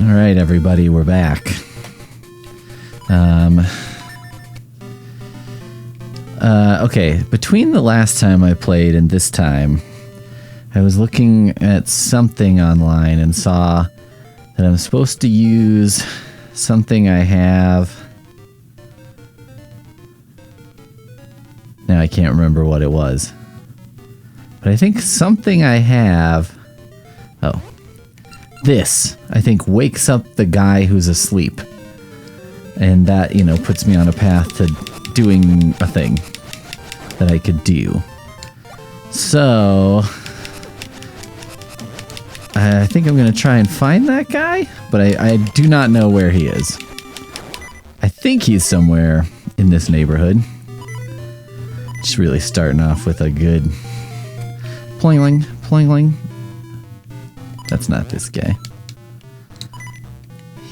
Alright, everybody, we're back. Okay, between the last time I played and this time, I was looking at something online and saw that I'm supposed to use something I have. Now I can't remember what it was. But I think something I have... Oh. This, I think, wakes up the guy who's asleep. And that, you know, puts me on a path to doing a thing that I could do. So... I think I'm going to try and find that guy, but I do not know where he is. I think he's somewhere in this neighborhood. Just really starting off with a good... Pling-ling, pling-ling. That's not this guy.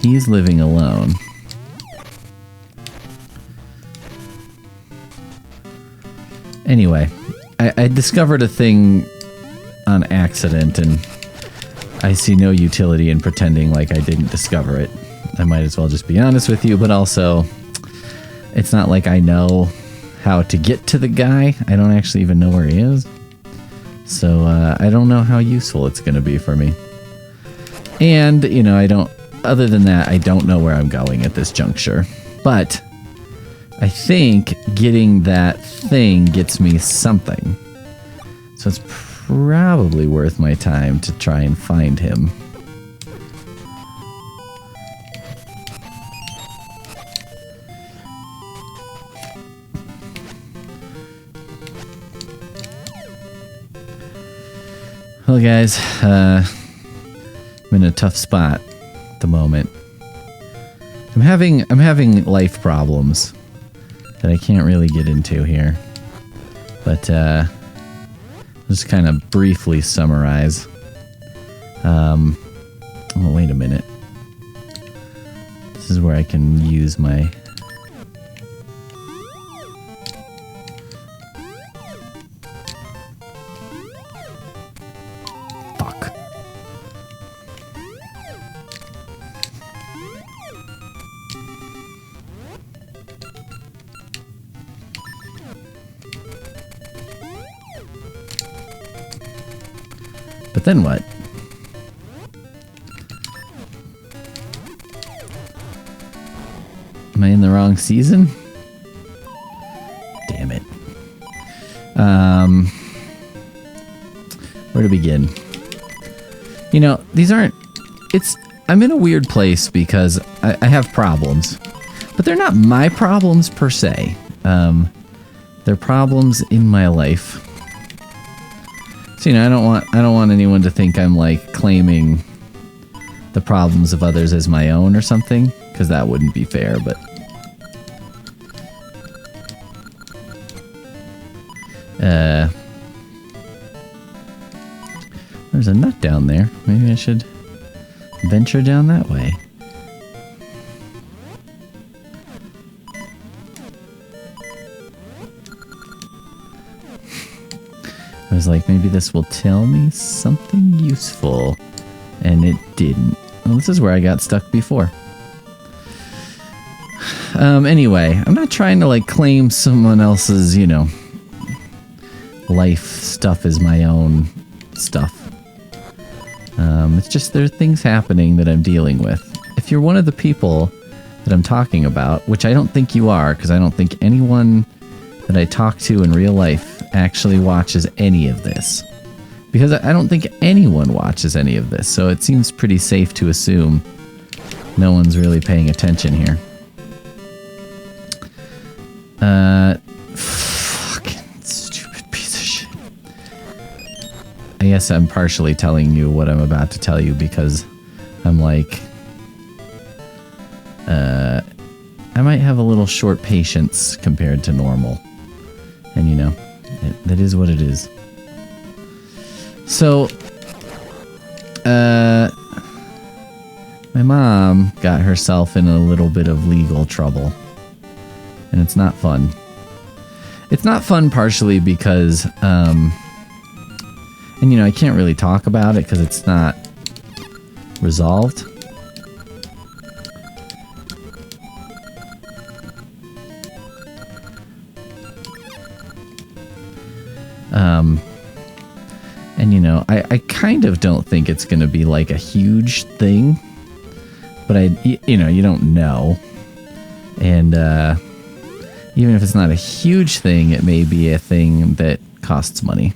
He's living alone. Anyway, I discovered a thing on accident, and I see no utility in pretending like I didn't discover it. I might as well just be honest with you, but also, it's not like I know how to get to the guy. I don't actually even know where he is. So, I don't know how useful it's going to be for me. And, you know, other than that, I don't know where I'm going at this juncture. But, I think getting that thing gets me something. So it's probably worth my time to try and find him. Well, guys, I'm in a tough spot at the moment. I'm having life problems that I can't really get into here. But I'll just kind of briefly summarize. Oh, wait a minute. This is where I can use my... Fuck. But then what? Am I in the wrong season? Damn it. Where to begin? You know, these aren't... I'm in a weird place because I have problems. But they're not my problems per se. They're problems in my life. So, you know, I don't want anyone to think I'm like claiming the problems of others as my own or something, because that wouldn't be fair, but there's a nut down there. Maybe I should venture down that way. I was like, maybe this will tell me something useful. And it didn't. Well, this is where I got stuck before. Anyway, I'm not trying to, like, claim someone else's, you know, life stuff as my own stuff. It's just there are things happening that I'm dealing with. If you're one of the people that I'm talking about, which I don't think you are, because I don't think anyone that I talk to in real life actually watches any of this. Because I don't think anyone watches any of this, so it seems pretty safe to assume no one's really paying attention here. Fucking stupid piece of shit. I guess I'm partially telling you what I'm about to tell you because I'm like... I might have a little short patience compared to normal. And you know, that is what it is. So, my mom got herself in a little bit of legal trouble. And it's not fun. It's not fun partially because, and you know, I can't really talk about it because it's not resolved. kind of don't think it's going to be like a huge thing, but you don't know. And even if it's not a huge thing, it may be a thing that costs money.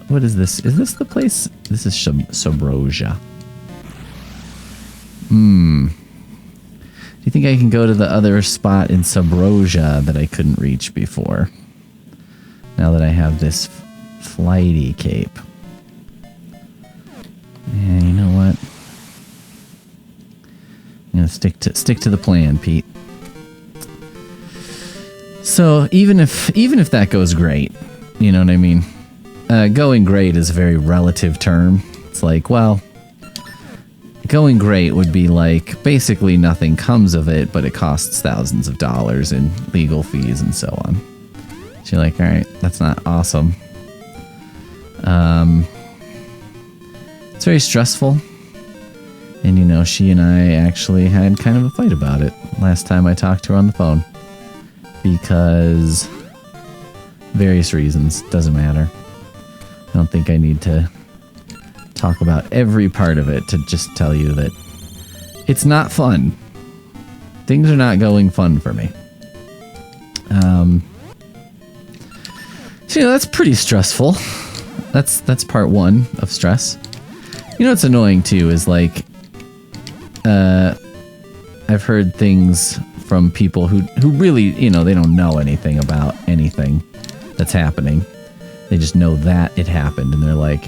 What is this? Is this the place? This is Sabrosia. Do you think I can go to the other spot in Sabrosia that I couldn't reach before? Now that I have this flighty cape. Yeah, you know what? I'm gonna stick to the plan, Pete. So even if that goes great, you know what I mean? Going great is a very relative term. It's like, well, going great would be like basically nothing comes of it, but it costs thousands of dollars in legal fees and so on. So you're like, all right, that's not awesome. It's very stressful. And, you know, she and I actually had kind of a fight about it last time I talked to her on the phone. Because various reasons, doesn't matter. I don't think I need to talk about every part of it to just tell you that it's not fun. Things are not going fun for me. So, you know, that's pretty stressful. That's part one of stress. You know what's annoying too is like, I've heard things from people who really, you know, they don't know anything about anything that's happening. They just know that it happened, and they're like,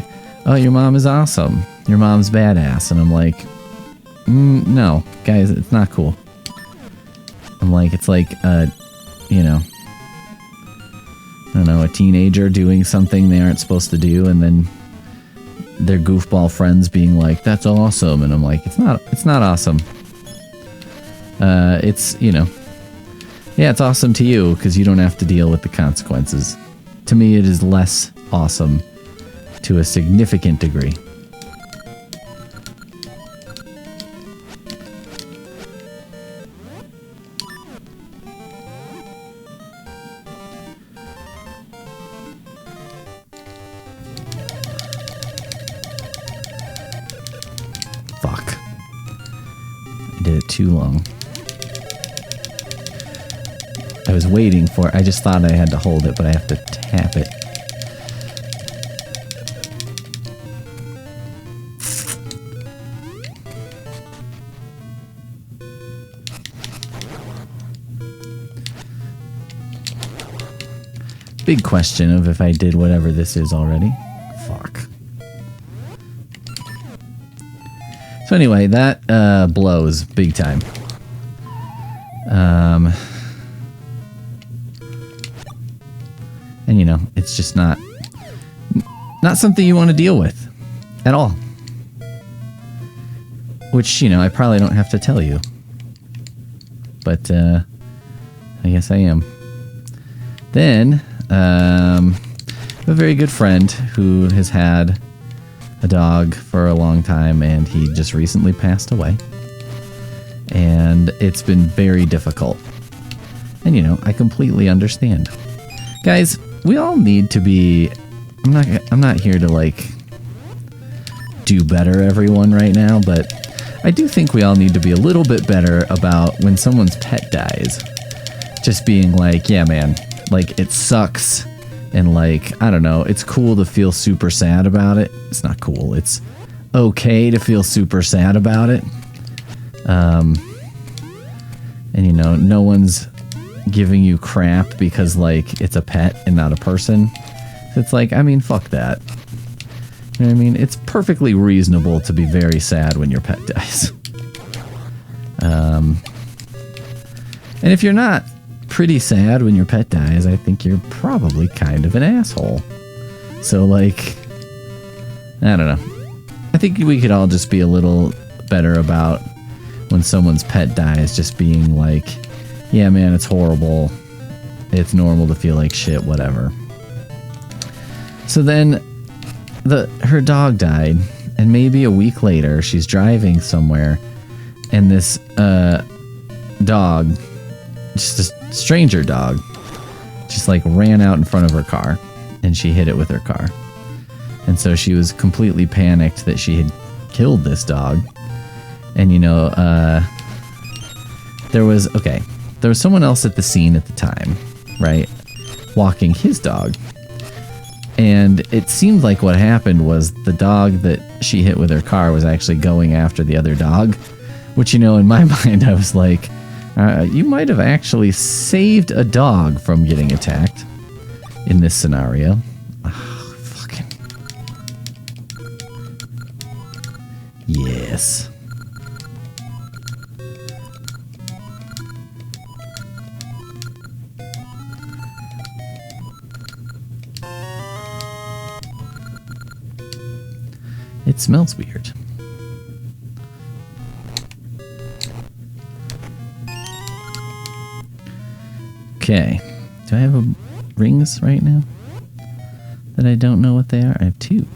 oh, your mom is awesome. Your mom's badass. And I'm like, no, guys, it's not cool. I'm like, it's like, you know, I don't know, a teenager doing something they aren't supposed to do, and then their goofball friends being like, that's awesome. And I'm like, it's not awesome. It's, you know, yeah, it's awesome to you because you don't have to deal with the consequences. To me, it is less awesome to a significant degree. Fuck. I did it too long. I was waiting for it. I just thought I had to hold it, but I have to tap it. Big question of if I did whatever this is already. Fuck. So anyway, that blows big time. And, you know, it's just not something you want to deal with at all. Which, you know, I probably don't have to tell you. But, I guess I am. Then, I have a very good friend who has had a dog for a long time, and he just recently passed away. And it's been very difficult. And, you know, I completely understand. Guys, we all need to be... I'm not here to, like, do better everyone right now, but I do think we all need to be a little bit better about when someone's pet dies. Just being like, yeah, man, like, it sucks. And, like, I don't know, it's cool to feel super sad about it. It's not cool. It's okay to feel super sad about it. And, you know, no one's giving you crap because, like, it's a pet and not a person. It's like, I mean, fuck that. You know what I mean? It's perfectly reasonable to be very sad when your pet dies. And if you're not pretty sad when your pet dies, I think you're probably kind of an asshole. So, like, I don't know. I think we could all just be a little better about when someone's pet dies, just being like, yeah, man, it's horrible. It's normal to feel like shit, whatever. So then her dog died, and maybe a week later she's driving somewhere, and this dog, just a stranger dog, just like ran out in front of her car, and she hit it with her car. And so she was completely panicked that she had killed this dog. And, you know, there was someone else at the scene at the time, right? Walking his dog. And it seemed like what happened was the dog that she hit with her car was actually going after the other dog. Which, you know, in my mind, I was like, you might have actually saved a dog from getting attacked in this scenario. Oh, fucking. Yes. It smells weird. Okay. Do I have rings right now that I don't know what they are? I have 2.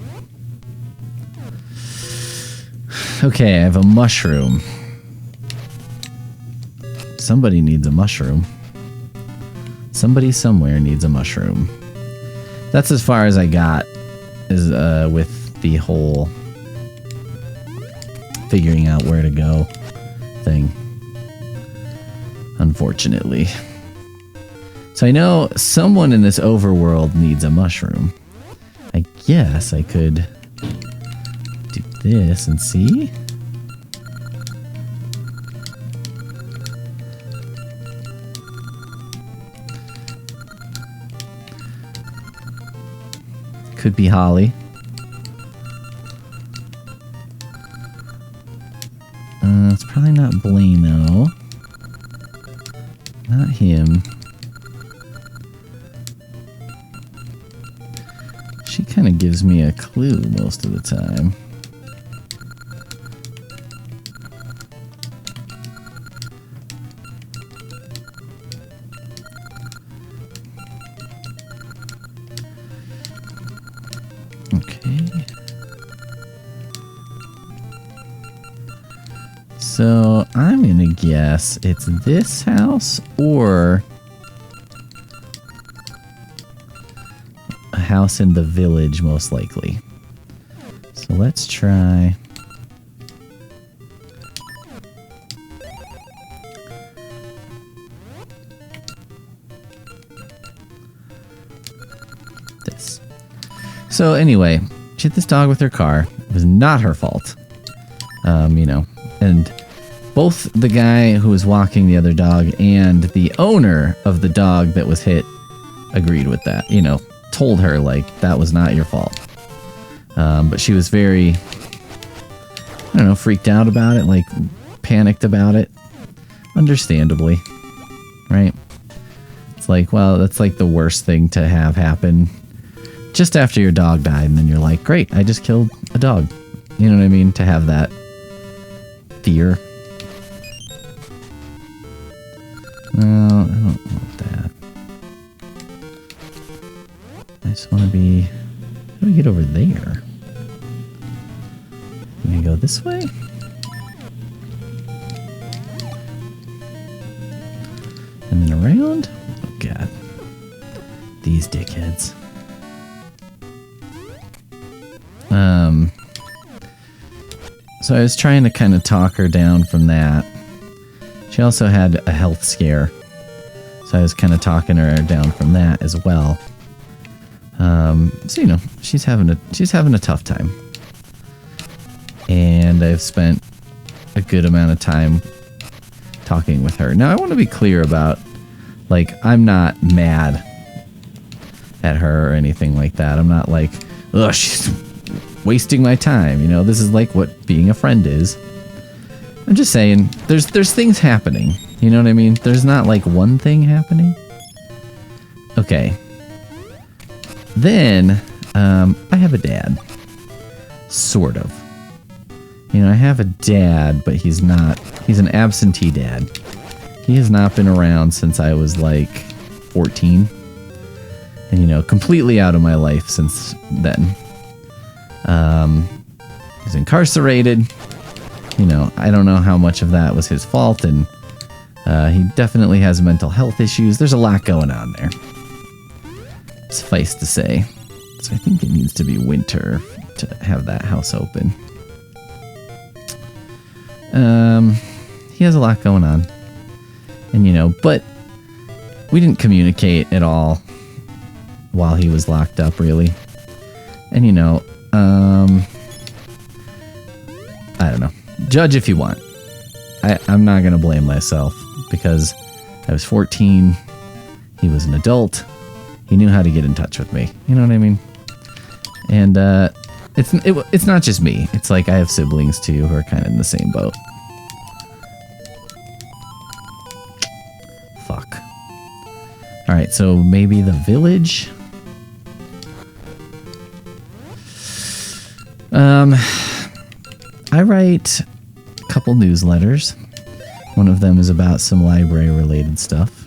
Okay, I have a mushroom. Somebody needs a mushroom. Somebody somewhere needs a mushroom. That's as far as I got is with the whole figuring out where to go thing. Unfortunately. So I know someone in this overworld needs a mushroom. I guess I could do this and see. Could be Holly. It's probably not Blano. Not him. She kind of gives me a clue most of the time. Okay. So I'm gonna guess it's this house or a house in the village, most likely. So let's try this. So anyway, she hit this dog with her car. It was not her fault. You know, and both the guy who was walking the other dog and the owner of the dog that was hit agreed with that. You know, told her, like, that was not your fault. But she was very, I don't know, freaked out about it, like, panicked about it. Understandably. Right? It's like, well, that's like the worst thing to have happen just after your dog died, and then you're like, great, I just killed a dog. You know what I mean? To have that fear. No, I don't want that. I just want to be... How do we get over there? I'm gonna go this way? And then around? Oh god. These dickheads. So I was trying to kind of talk her down from that. She also had a health scare. So I was kind of talking her down from that as well. So, you know, she's having a tough time. And I've spent a good amount of time talking with her. Now, I want to be clear about, like, I'm not mad at her or anything like that. I'm not like, ugh, she's wasting my time. You know, this is like what being a friend is. I'm just saying, there's things happening. You know what I mean? There's not like one thing happening. Okay. Then, I have a dad. Sort of. You know, I have a dad, but he's an absentee dad. He has not been around since I was like 14. And, you know, completely out of my life since then. He's incarcerated. You know, I don't know how much of that was his fault, and he definitely has mental health issues. There's a lot going on there. Suffice to say. So I think it needs to be winter to have that house open. He has a lot going on. And, you know, but we didn't communicate at all while he was locked up, really. And, you know, I don't know. Judge if you want. I'm not going to blame myself because I was 14. He was an adult. He knew how to get in touch with me. You know what I mean? And it's not just me. It's like I have siblings too who are kind of in the same boat. Fuck. All right, so maybe the village. I write a couple newsletters. One of them is about some library-related stuff.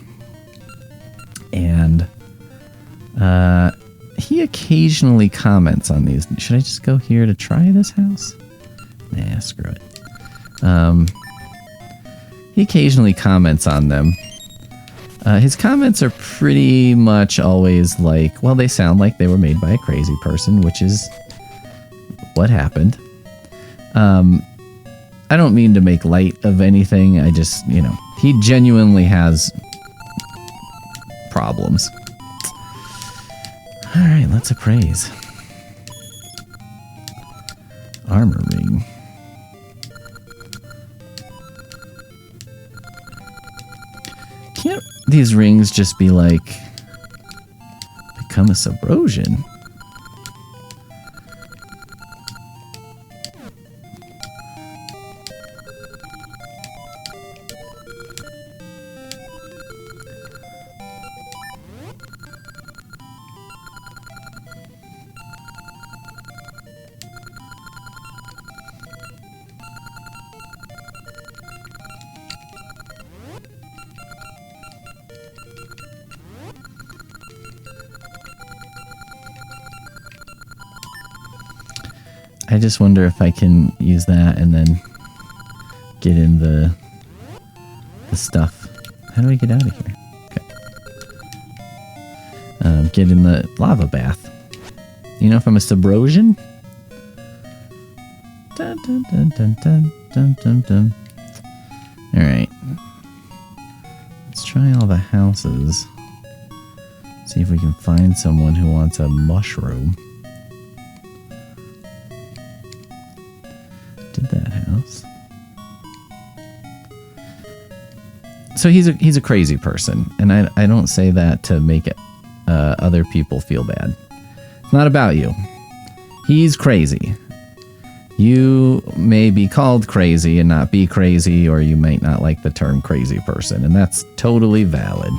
And he occasionally comments on these. Should I just go here to try this house? Nah, screw it. He occasionally comments on them. His comments are pretty much always like, well, they sound like they were made by a crazy person, which is what happened. I don't mean to make light of anything. I just, you know, he genuinely has problems. All right, let's appraise. Armor ring. Can't these rings just be like, become a Subrosian? I just wonder if I can use that and then get in the stuff. How do I get out of here? Okay. Get in the lava bath. You know if I'm a Subrosian? Dun, dun, dun, dun, dun, dun, dun, dun. Alright. Let's try all the houses. See if we can find someone who wants a mushroom. Did that house. So he's a crazy person, and I don't say that to make it, other people feel bad. It's not about you. He's crazy. You may be called crazy and not be crazy, or you might not like the term crazy person, and that's totally valid.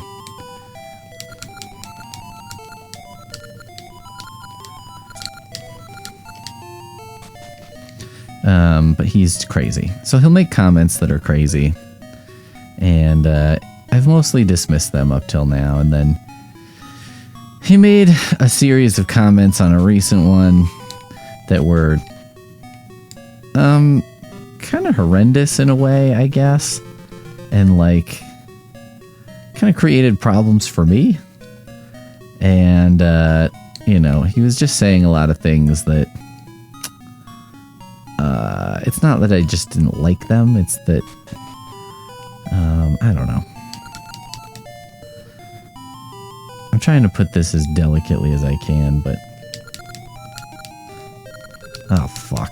But he's crazy. So he'll make comments that are crazy. And I've mostly dismissed them up till now. And then he made a series of comments on a recent one that were kind of horrendous in a way, I guess. And like kind of created problems for me. And, you know, he was just saying a lot of things that it's not that I just didn't like them, it's that, I don't know. I'm trying to put this as delicately as I can, but... Oh, fuck.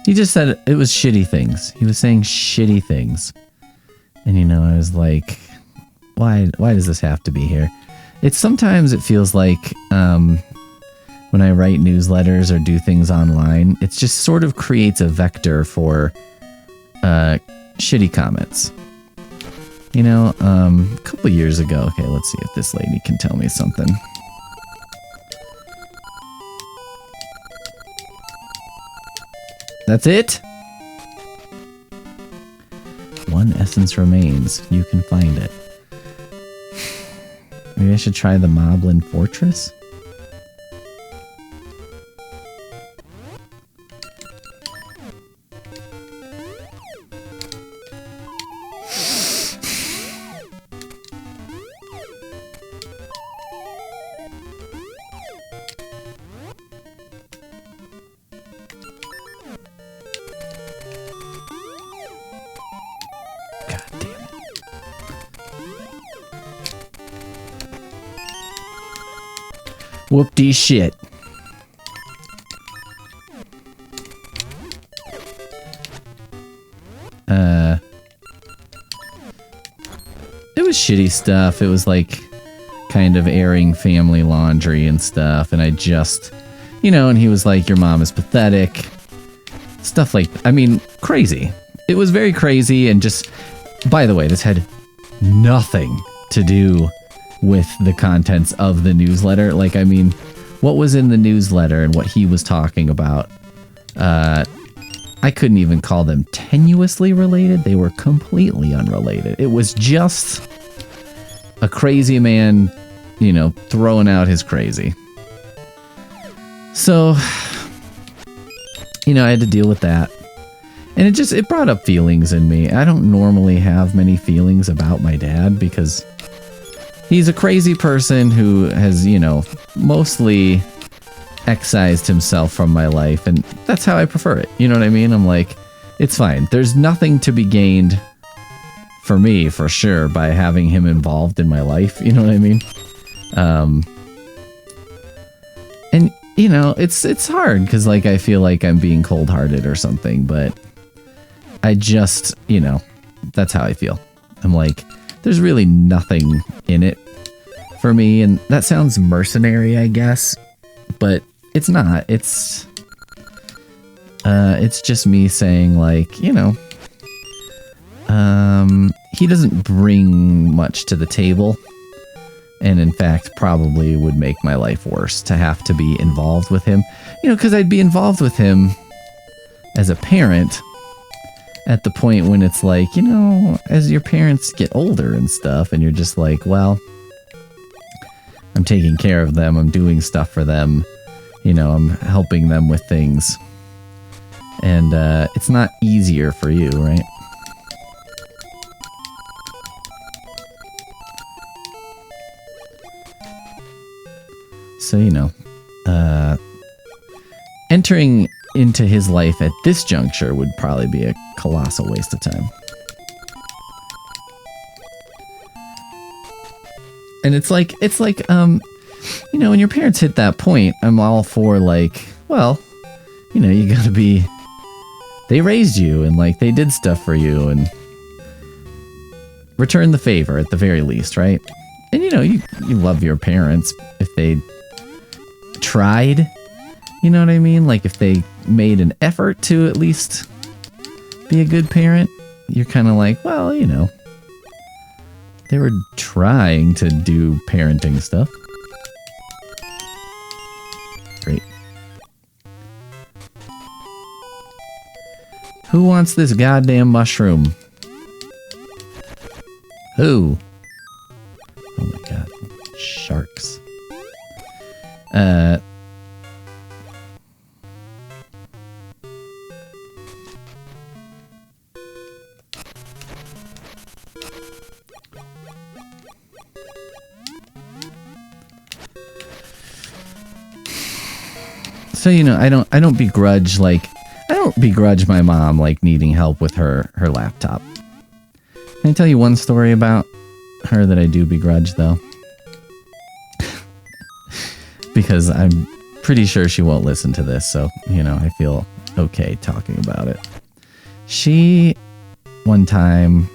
He just said it was shitty things. He was saying shitty things. And, you know, I was like, why does this have to be here? Sometimes it feels like when I write newsletters or do things online, it just sort of creates a vector for shitty comments. You know, a couple years ago, okay, let's see if this lady can tell me something. That's it? One essence remains. You can find it. Maybe I should try the Moblin Fortress? Whoop-dee shit. It was shitty stuff. It was like kind of airing family laundry and stuff. And I just, you know, and he was like, your mom is pathetic. Stuff like, I mean, crazy. It was very crazy and just, by the way, this had nothing to do with the contents of the newsletter. Like, I mean, what was in the newsletter and what he was talking about, I couldn't even call them tenuously related. They were completely unrelated. It was just a crazy man, you know, throwing out his crazy. So, you know, I had to deal with that. And it brought up feelings in me. I don't normally have many feelings about my dad because he's a crazy person who has, you know, mostly excised himself from my life, and that's how I prefer it. You know what I mean? I'm like, it's fine. There's nothing to be gained for me, for sure, by having him involved in my life. You know what I mean? And, you know, it's hard because, like, I feel like I'm being cold-hearted or something, but I just, you know, that's how I feel. I'm like, there's really nothing in it for me, and that sounds mercenary, I guess, but it's not. It's just me saying, like, you know, he doesn't bring much to the table, and in fact probably would make my life worse to have to be involved with him, you know, because I'd be involved with him as a parent at the point when it's like, you know, as your parents get older and stuff, and you're just like, well, I'm taking care of them, I'm doing stuff for them, you know, I'm helping them with things. And it's not easier for you, right? So, you know, entering into his life at this juncture would probably be a colossal waste of time. And it's like, you know, when your parents hit that point, I'm all for, like, well, you know, you gotta be, they raised you and, like, they did stuff for you, and return the favor at the very least, right? And, you know, you love your parents if they tried, you know what I mean? Like, if they made an effort to at least be a good parent, you're kind of like, well, you know, they were trying to do parenting stuff. Great. Who wants this goddamn mushroom? Who? Oh my god. Sharks. So, you know, I don't begrudge, like, I don't begrudge my mom, like, needing help with her laptop. Can I tell you one story about her that I do begrudge, though? Because I'm pretty sure she won't listen to this, so, you know, I feel okay talking about it. She, one time,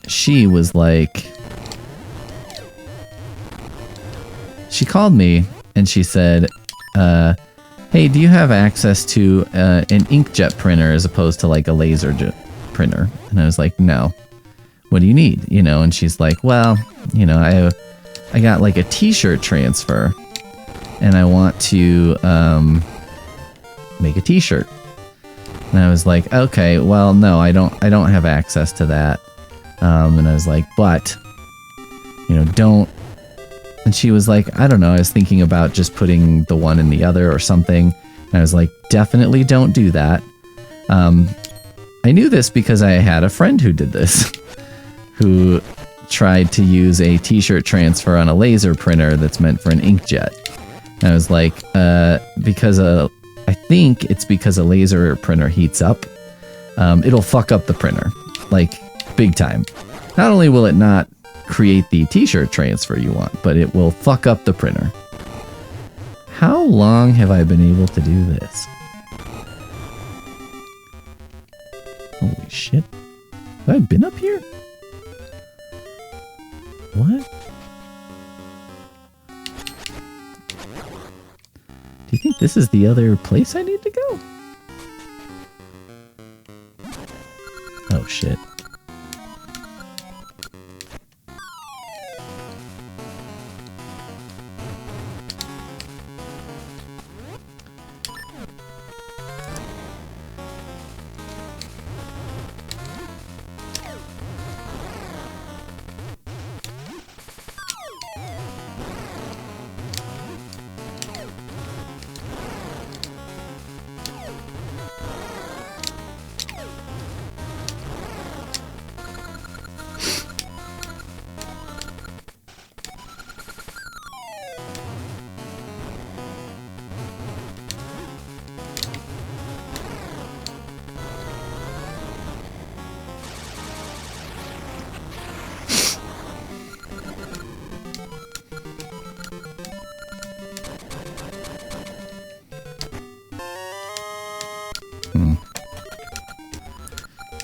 she was like, she called me and she said, hey, do you have access to an inkjet printer as opposed to like a laser printer? And I was like, no. what do you need? You know, and she's like, well, you know, I got like a t-shirt transfer and I want to make a t-shirt. And I was like, okay, well, no, I don't have access to that. And I was like, but, you know, don't. And she was like, I don't know, I was thinking about just putting the one in the other or something. And I was like, definitely don't do that. I knew this because I had a friend who did this, who tried to use a t-shirt transfer on a laser printer that's meant for an inkjet. And I was like, I think it's because a laser printer heats up. It'll fuck up the printer, like big time. Not only will it not create the t-shirt transfer you want, but it will fuck up the printer. How long have I been able to do this? Holy shit. Have I been up here? What? Do you think this is the other place I need to go? Oh shit.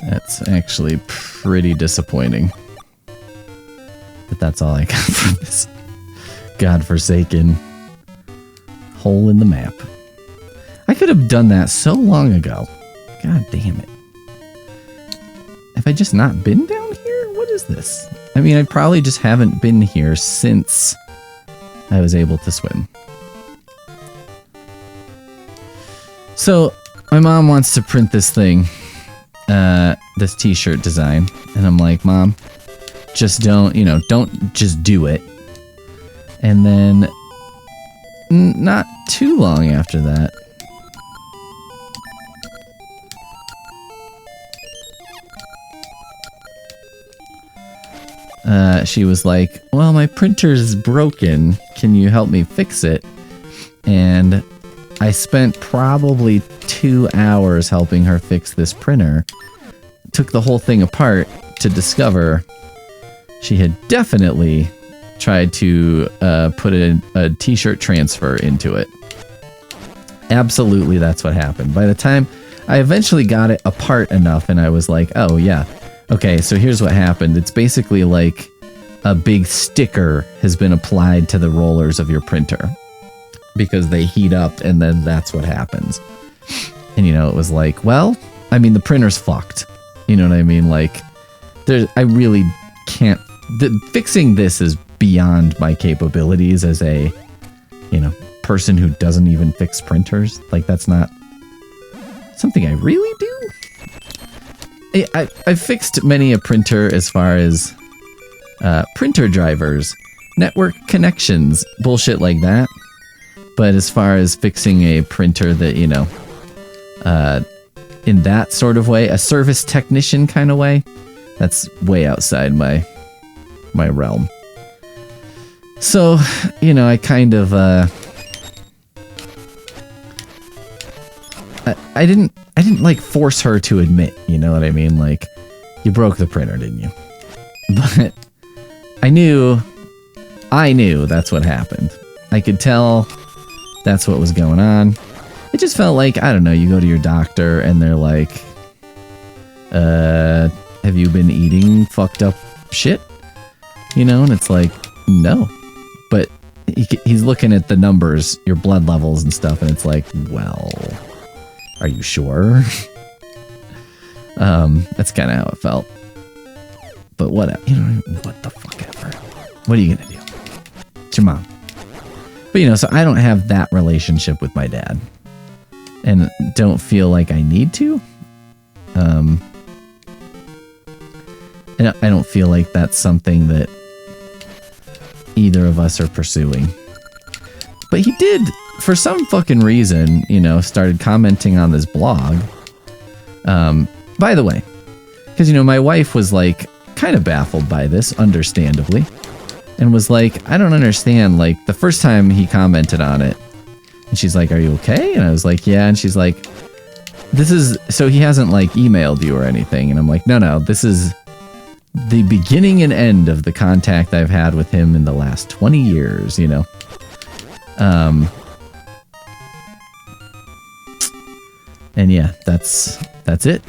That's actually pretty disappointing. But that's all I got from this godforsaken hole in the map. I could have done that so long ago. God damn it. Have I just not been down here? What is this? I mean, I probably just haven't been here since I was able to swim. So, my mom wants to print this thing. This t-shirt design, and I'm like, Mom, just don't just do it. And then not too long after that, she was like, well, my printer's broken, can you help me fix it? And I spent probably 2 hours helping her fix this printer. Took the whole thing apart to discover she had definitely tried to put a t-shirt transfer into it. Absolutely, that's what happened. By the time I eventually got it apart enough and I was like, oh yeah, okay, so here's what happened. It's basically like a big sticker has been applied to the rollers of your printer because they heat up and then that's what happens. And you know, it was like, well, I mean, the printer's fucked. You know what I mean? Like, I really can't. Fixing this is beyond my capabilities as a, you know, person who doesn't even fix printers. Like, that's not something I really do. I've fixed many a printer as far as printer drivers, network connections, bullshit like that. But as far as fixing a printer that, you know, in that sort of way, a service technician kind of way, that's way outside my realm. So, you know, I kind of I didn't like force her to admit, you know what I mean? Like, you broke the printer, didn't you? But I knew that's what happened. I could tell that's what was going on. It just felt like, I don't know, you go to your doctor and they're like, have you been eating fucked up shit? You know, and it's like, no. But he's looking at the numbers, your blood levels and stuff, and it's like, well, are you sure? That's kind of how it felt. but whatever. You know, what the fuck ever. What are you gonna do? It's your mom. But, you know, so I don't have that relationship with my dad. And don't feel like I need to. And I don't feel like that's something that either of us are pursuing. But he did, for some fucking reason, you know, started commenting on this blog. By the way, because, you know, my wife was like kind of baffled by this, understandably, and was like, I don't understand. Like, the first time he commented on it, and she's like, are you okay? And I was like, yeah. And she's like, this is, so he hasn't like emailed you or anything. And I'm like, no, this is the beginning and end of the contact I've had with him in the last 20 years, you know? And yeah, that's it.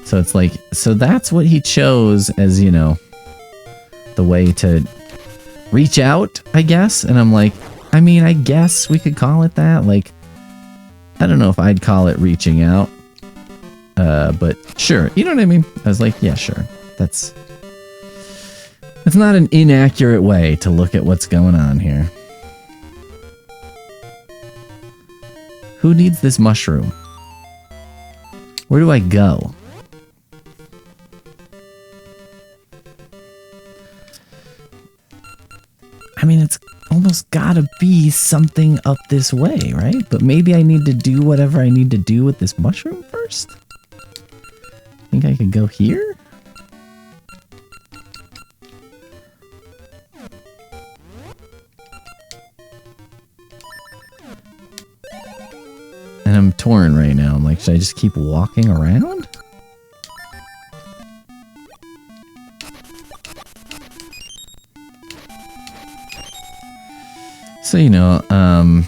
So it's like, so that's what he chose as, you know, the way to reach out, I guess. And I'm like, I mean, I guess we could call it that. Like, I don't know if I'd call it reaching out. But sure. You know what I mean? I was like, yeah, sure. That's not an inaccurate way to look at what's going on here. Who needs this mushroom? Where do I go? I mean, it's almost gotta be something up this way, right? But maybe I need to do whatever I need to do with this mushroom first? Think I could go here? And I'm torn right now. I'm like, should I just keep walking around? So, you know, I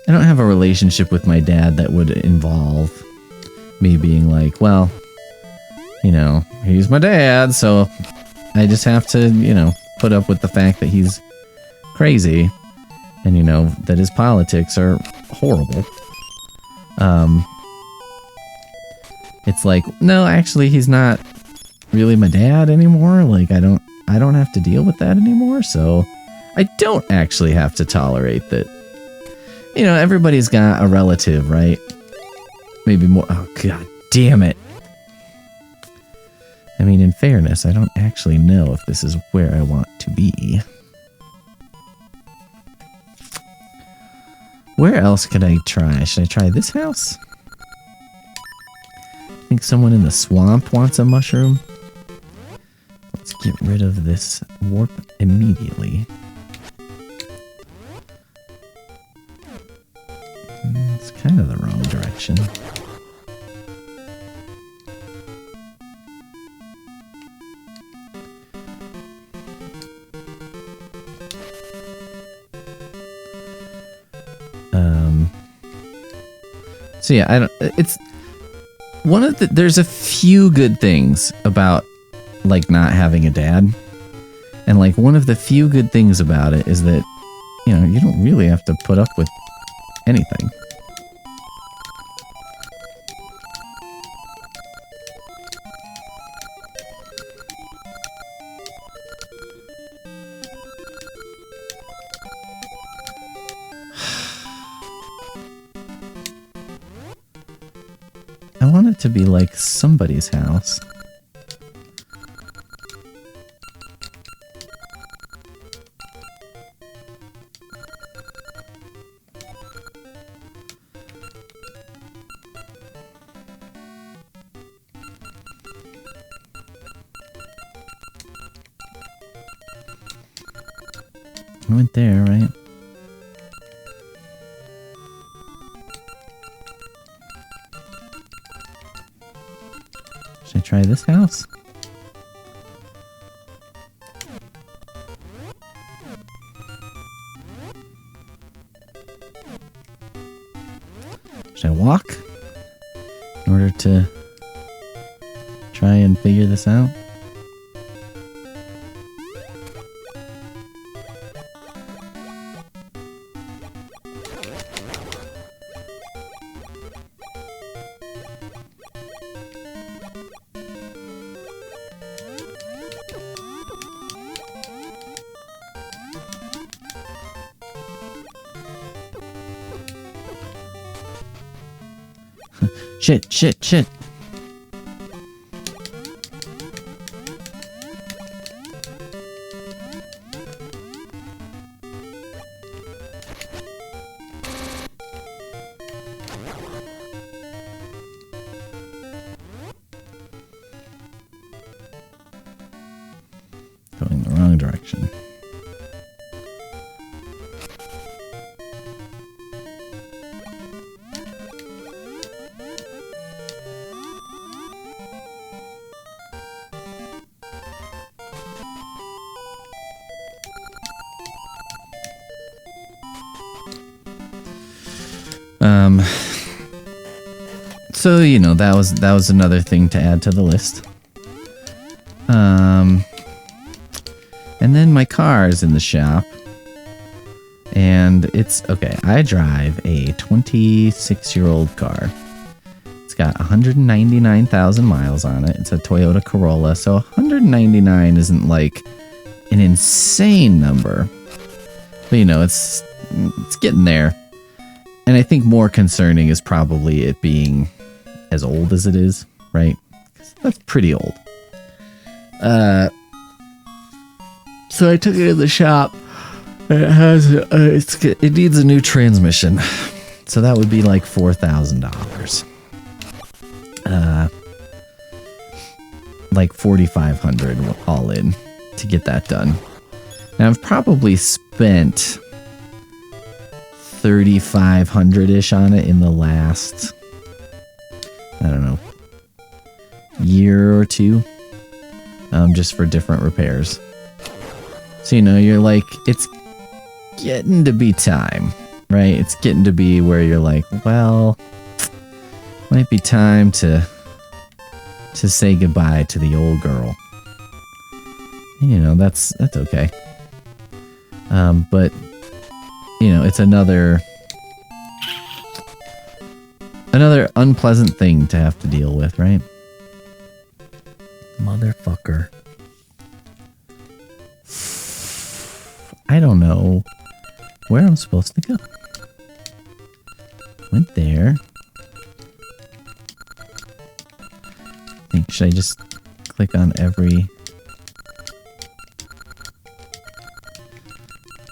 don't have a relationship with my dad that would involve me being like, well, you know, he's my dad, so I just have to, you know, put up with the fact that he's crazy and, you know, that his politics are horrible. It's like, no, actually, he's not really my dad anymore. Like, I don't have to deal with that anymore, so I don't actually have to tolerate that. You know, everybody's got a relative, right? Maybe more. Oh, god damn it. I mean, in fairness, I don't actually know if this is where I want to be. Where else could I try? Should I try this house? I think someone in the swamp wants a mushroom. Let's get rid of this warp immediately. It's kind of the wrong direction. So yeah, it's one of there's a few good things about like not having a dad. And like one of the few good things about it is that, you know, you don't really have to put up with anything. I want it to be like somebody's house. I went there, right? Should I try this house? Should I walk in order to try and figure this out? Shit, shit, shit. Going the wrong direction. So, you know, that was another thing to add to the list. And then my car is in the shop. And it's, okay, I drive a 26-year-old car. It's got 199,000 miles on it. It's a Toyota Corolla, so 199 isn't like an insane number. But, you know, it's getting there. And I think more concerning is probably it being as old as it is, right? 'Cause that's pretty old. So I took it to the shop. It has it needs a new transmission, so that would be like $4,000. Like $4,500 all in to get that done. Now I've probably spent $3,500-ish on it in the last, I don't know, year or two, just for different repairs. So, you know, you're like, it's getting to be time, right? It's getting to be where you're like, well, might be time to say goodbye to the old girl. And, you know, that's okay. But, you know, it's another unpleasant thing to have to deal with, right? Motherfucker. I don't know where I'm supposed to go. Went there. Should I just click on every...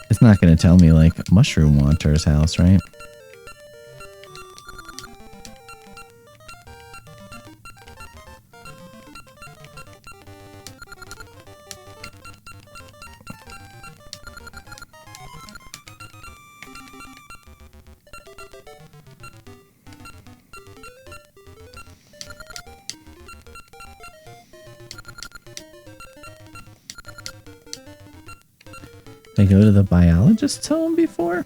It's not going to tell me, like, Mushroom Wanter's house, right? Did I go to the biologist's home before?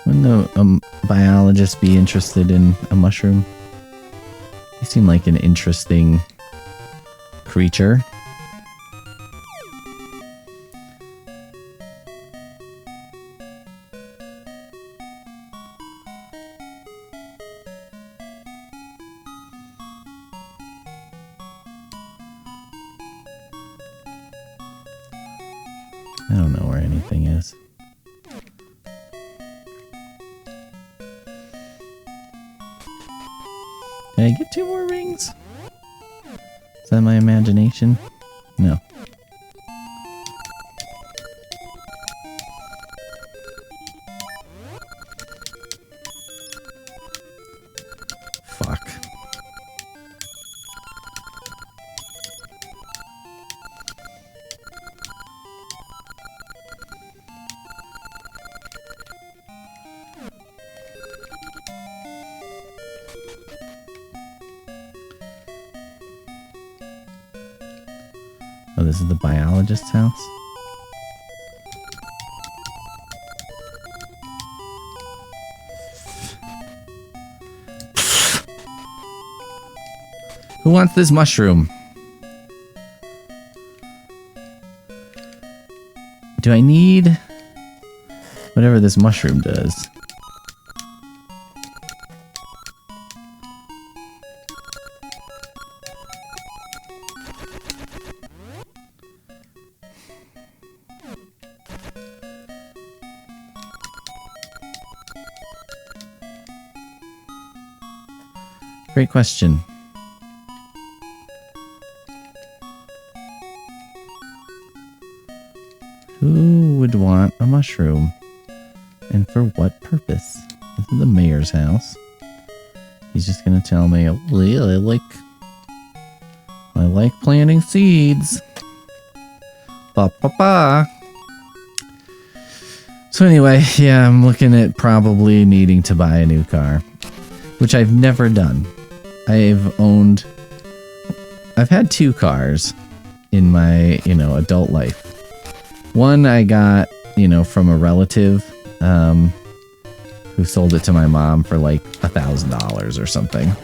Wouldn't a biologist be interested in a mushroom? He seemed like an interesting creature. I don't know where anything is. Did I get 2 more rings? Is that my imagination? No. Fuck. Oh, this is the biologist's house? Who wants this mushroom? Do I need whatever this mushroom does? Great question. Who would want a mushroom? And for what purpose? This is the mayor's house. He's just gonna tell me, well, I like planting seeds. Ba ba ba. So anyway, yeah, I'm looking at probably needing to buy a new car, which I've never done. I've had 2 cars in my, adult life. One I got, from a relative, who sold it to my mom for like $1,000 or something.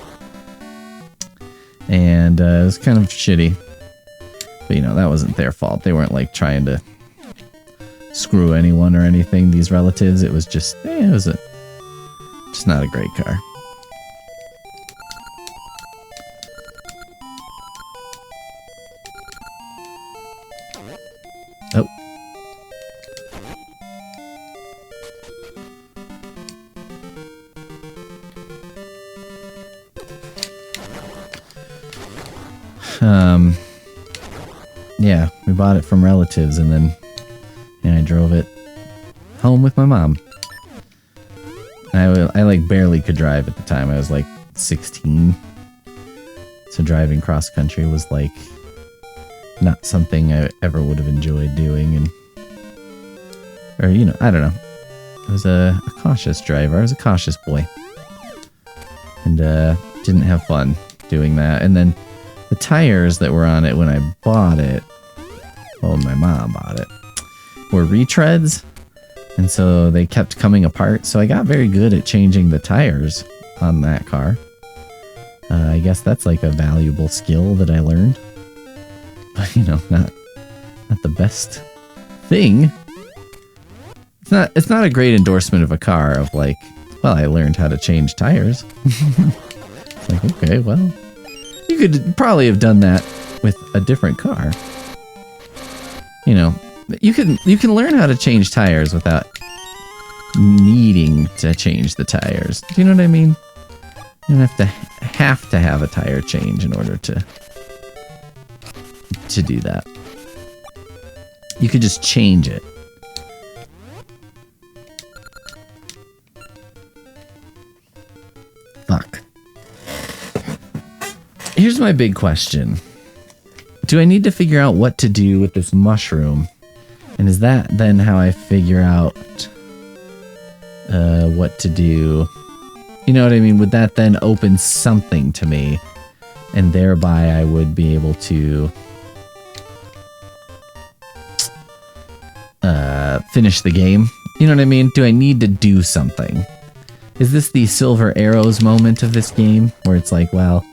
And it was kind of shitty. But that wasn't their fault. They weren't like trying to screw anyone or anything, these relatives. It was just, just not a great car. Oh. Yeah, we bought it from relatives and then I drove it home with my mom. I like barely could drive at the time. I was like 16. So driving cross country was like not something I ever would have enjoyed doing, I don't know. I was a cautious driver. I was a cautious boy. And didn't have fun doing that. And then the tires that were on it when I bought it, well, my mom bought it, were retreads. And so they kept coming apart. So I got very good at changing the tires on that car. I guess that's like a valuable skill that I learned. But, not the best thing. It's not a great endorsement of a car of like, well, I learned how to change tires. It's like, okay, well, you could probably have done that with a different car. You can learn how to change tires without needing to change the tires. Do you know what I mean? You don't have to have a tire change in order to do that. You could just change it. Fuck. Here's my big question. Do I need to figure out what to do with this mushroom? And is that then how I figure out what to do? You know what I mean? Would that then open something to me? And thereby I would be able to finish the game? You know what I mean? Do I need to do something? Is this the silver arrows moment of this game? Where it's like, well,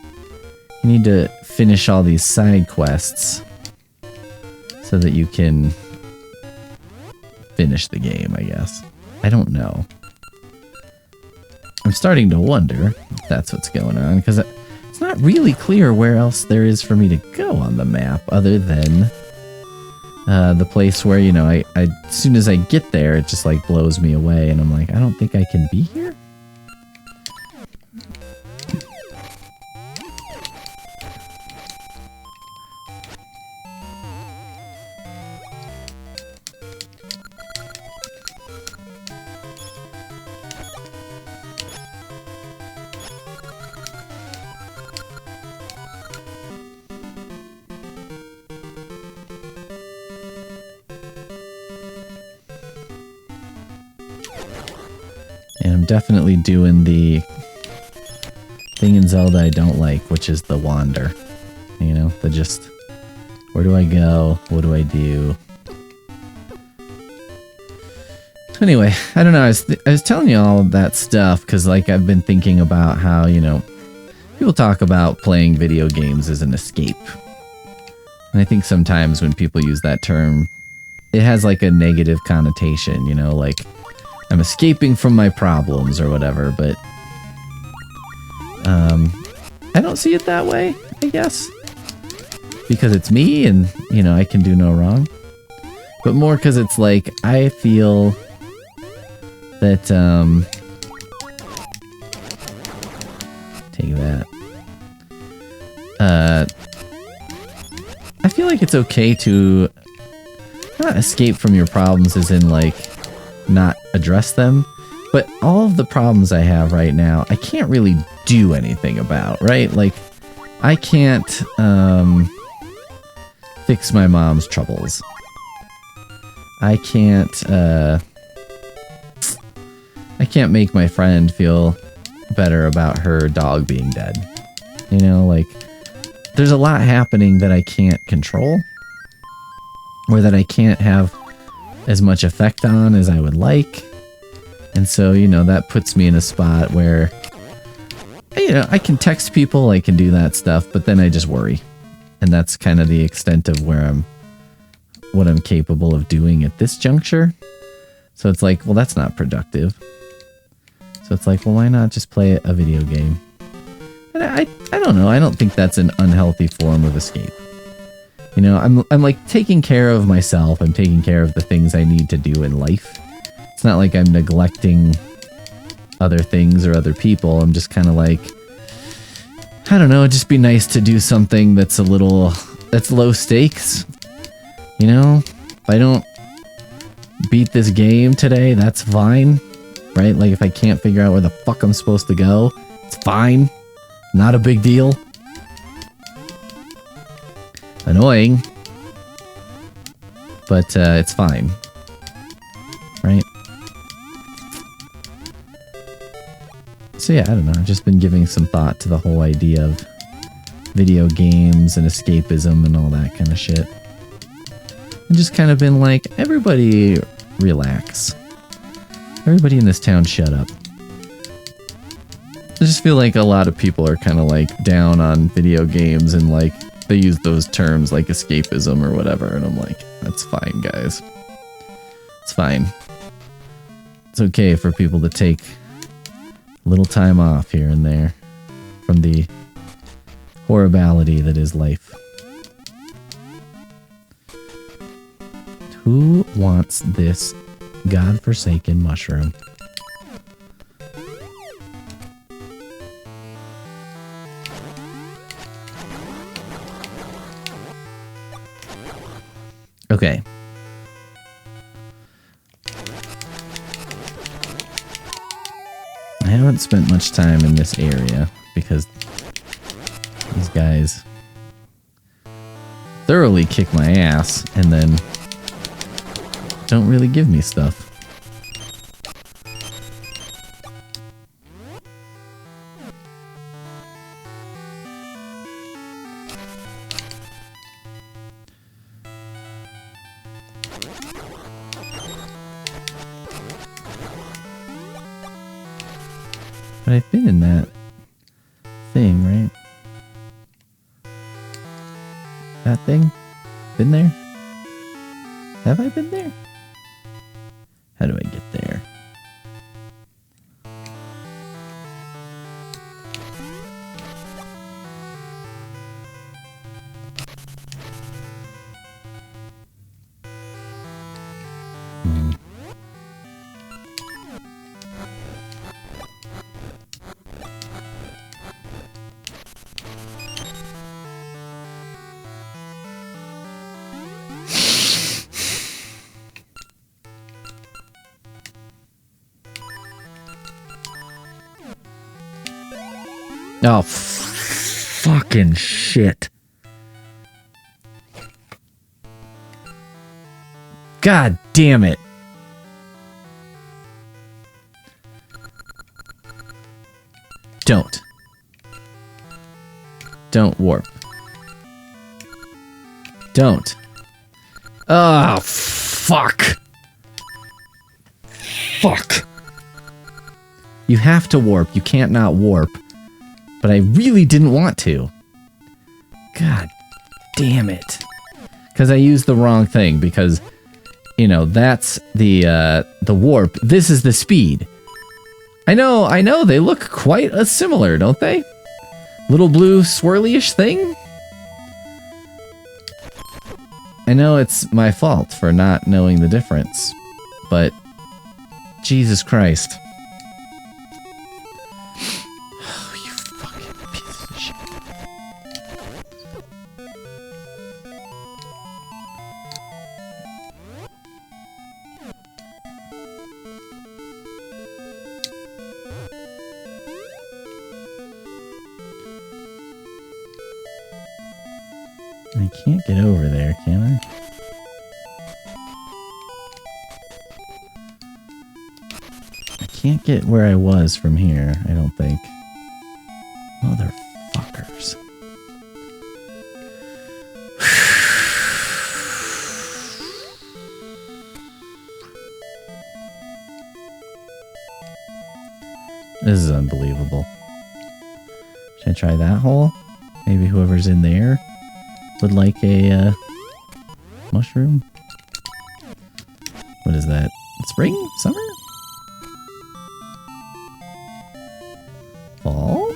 you need to finish all these side quests so that you can finish the game, I guess. I don't know. I'm starting to wonder if that's what's going on, because it's not really clear where else there is for me to go on the map other than the place where, I as soon as I get there, it just like blows me away and I'm like, I don't think I can be here. And I'm definitely doing the thing in Zelda I don't like, which is the wander. The just, where do I go? What do I do? Anyway, I don't know. I was telling you all of that stuff because, like, I've been thinking about how, people talk about playing video games as an escape. And I think sometimes when people use that term, it has, like, a negative connotation, like, I'm escaping from my problems or whatever, but I don't see it that way, I guess. Because it's me and, I can do no wrong. But more because it's like, I feel that I feel like it's okay to not escape from your problems as in, like, not address them. But all of the problems I have right now, I can't really do anything about, right? Like, I can't, fix my mom's troubles. I can't make my friend feel better about her dog being dead. You know, like, there's a lot happening that I can't control, or that I can't have as much effect on as I would like. And so, you know, that puts me in a spot where, you know, I can text people, I can do that stuff, but then I just worry. And that's kind of the extent of what I'm capable of doing at this juncture. So it's like, well, that's not productive. So it's like, well, why not just play a video game? And I don't know. I don't think that's an unhealthy form of escape. You know, I'm like taking care of myself. I'm taking care of the things I need to do in life. It's not like I'm neglecting other things or other people. I'm just kind of like, I don't know, it'd just be nice to do something that's low stakes. You know, if I don't beat this game today, that's fine. Right? Like, if I can't figure out where the fuck I'm supposed to go, it's fine. Not a big deal. Annoying. But, it's fine. Right? So yeah, I don't know. I've just been giving some thought to the whole idea of video games and escapism and all that kind of shit. And just kind of been like, everybody relax. Everybody in this town shut up. I just feel like a lot of people are kind of like down on video games and like they use those terms like escapism or whatever. And I'm like, that's fine, guys. It's fine. It's okay for people to take a little time off here and there from the horribility that is life. Who wants this godforsaken mushroom? Okay. I haven't spent much time in this area because these guys thoroughly kick my ass and then don't really give me stuff. But I've been in that thing, right? That thing? Been there? Have I been there? How do I get there? Oh, fucking shit. God damn it. Don't. Don't warp. Don't. Oh, fuck. Fuck. You have to warp. You can't not warp. But I really didn't want to. God damn it. Because I used the wrong thing. Because, you know, that's the warp. This is the speed. I know. They look quite similar, don't they? Little blue swirly-ish thing? I know it's my fault for not knowing the difference. But, Jesus Christ. I can't get over there, can I? I can't get where I was from here, I don't think. Motherfuckers. This is unbelievable. Should I try that hole? Maybe whoever's in there would like a mushroom? What is that? Spring? Summer? Fall?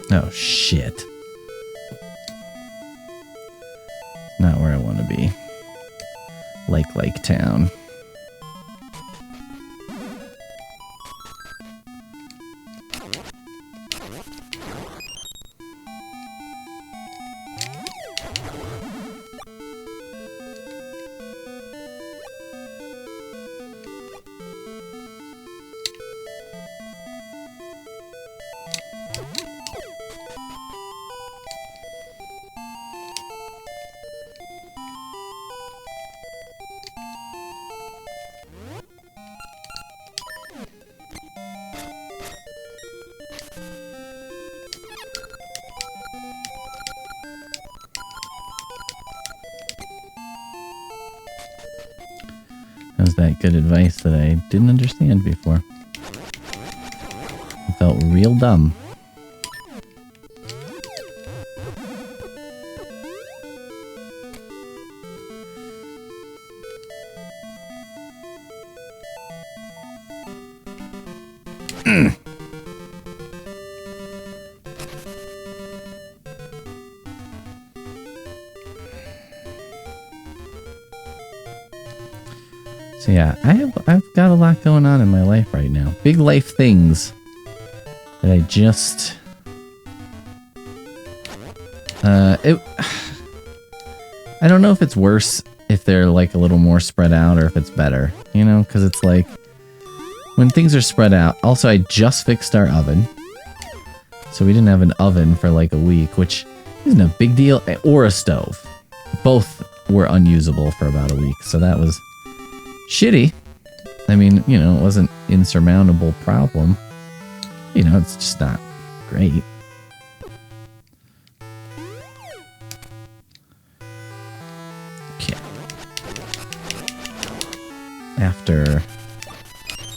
Oh, shit. Not where I want to be. Lake Town. That was that good advice that I didn't understand before. I felt real dumb. So yeah, I've got a lot going on in my life right now. Big life things that I just I don't know if it's worse if they're like a little more spread out or if it's better, you know, because it's like when things are spread out. Also, I just fixed our oven, so we didn't have an oven for like a week, which isn't a big deal, or a stove. Both were unusable for about a week, so that was shitty. I mean, you know, it wasn't an insurmountable problem. You know, it's just not great. Okay. After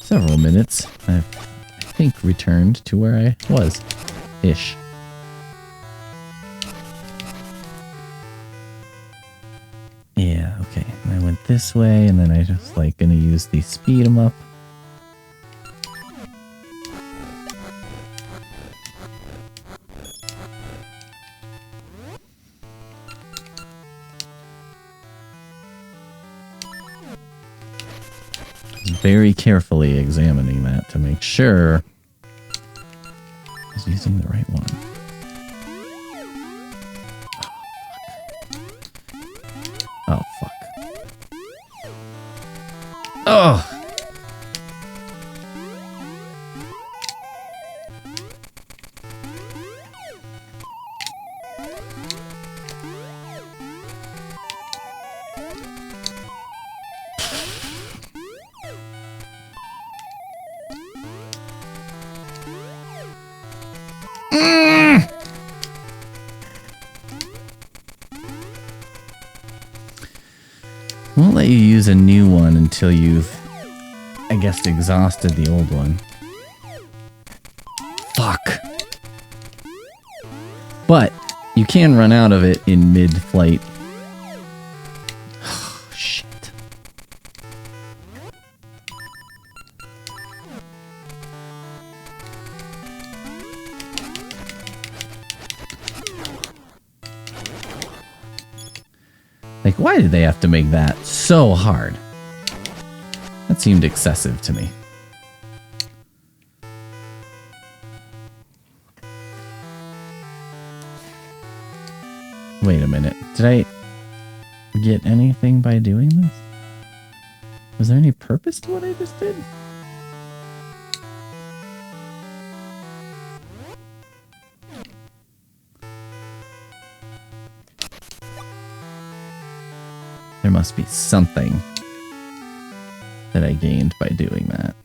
several minutes, I've, I think, returned to where I was. Ish. Yeah, okay. And I went this way, and then I just like gonna use the speed 'em up. Very carefully examining that to make sure I was using the right one. Oh, fuck. Oh! Won't let you use a new one until you've, I guess, exhausted the old one. Fuck. But you can run out of it in mid-flight. Oh, shit. Like, why did they have to make that so hard? That seemed excessive to me. Wait a minute. Did I get anything by doing this? Was there any purpose to what I just did? There must be something that I gained by doing that.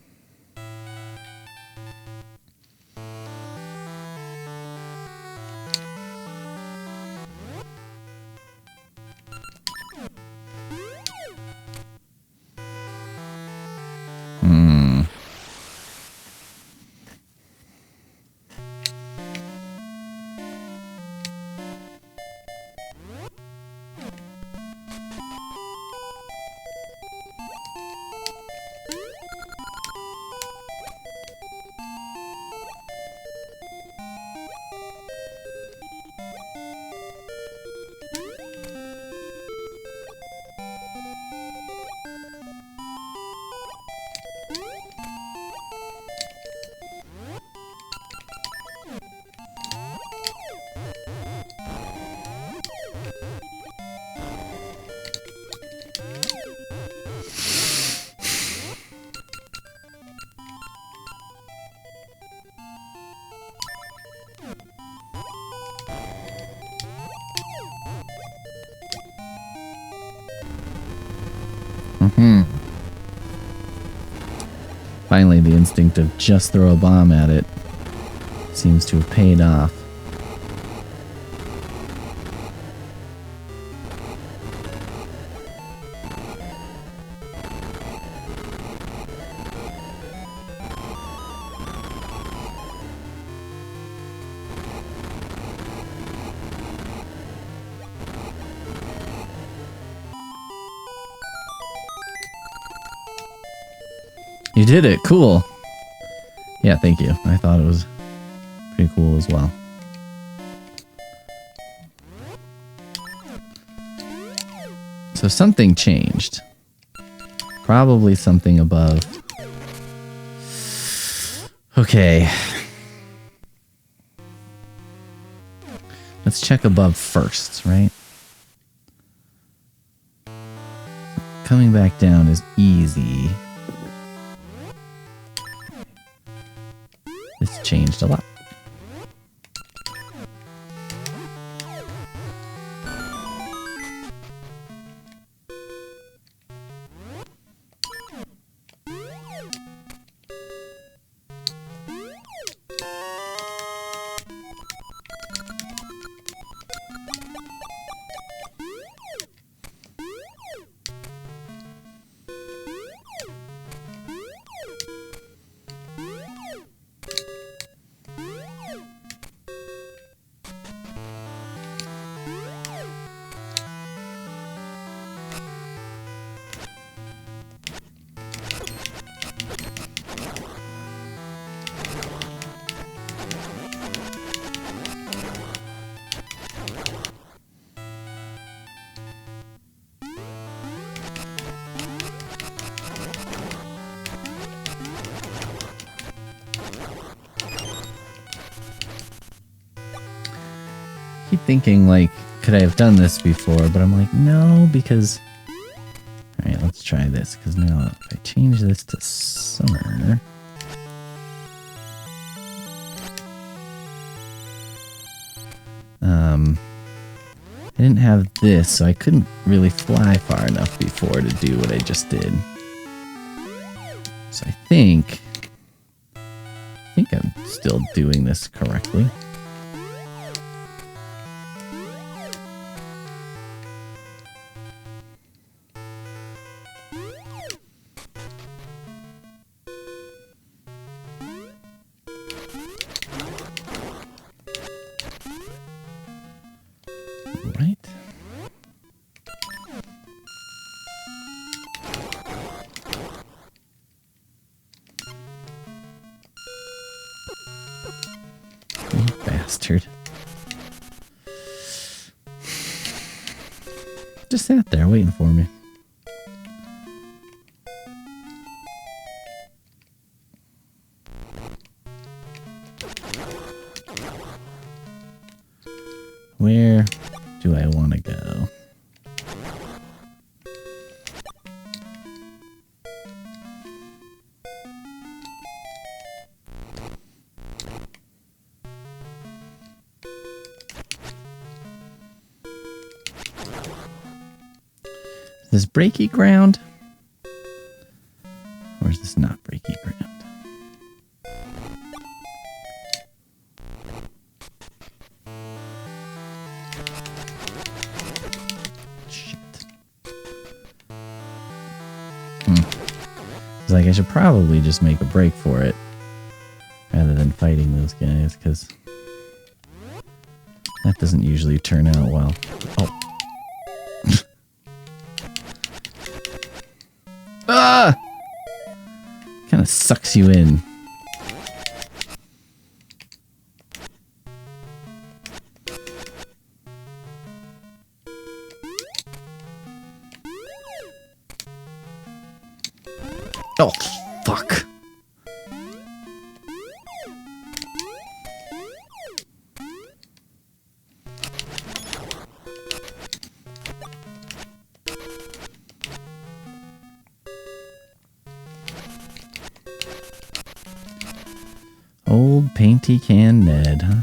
Finally, the instinct of just throw a bomb at it seems to have paid off. You did it. Cool. Yeah, thank you. I thought it was pretty cool as well. So something changed. Probably something above. Okay. Let's check above first, right? Coming back down is easy. It's changed a lot. Keep thinking, like, could I have done this before? But I'm like, no, because... Alright, let's try this, because now if I change this to summer... I didn't have this, so I couldn't really fly far enough before to do what I just did. So I think I'm still doing this correctly. Just sat there waiting for me. Where do I want to go? Is this breaky ground? Or is this not breaky ground? It's like I should probably just make a break for it rather than fighting those guys, because that doesn't usually turn out well. Oh. Ah! Kind of sucks you in. Oh, fuck. Old painty can Ned, huh?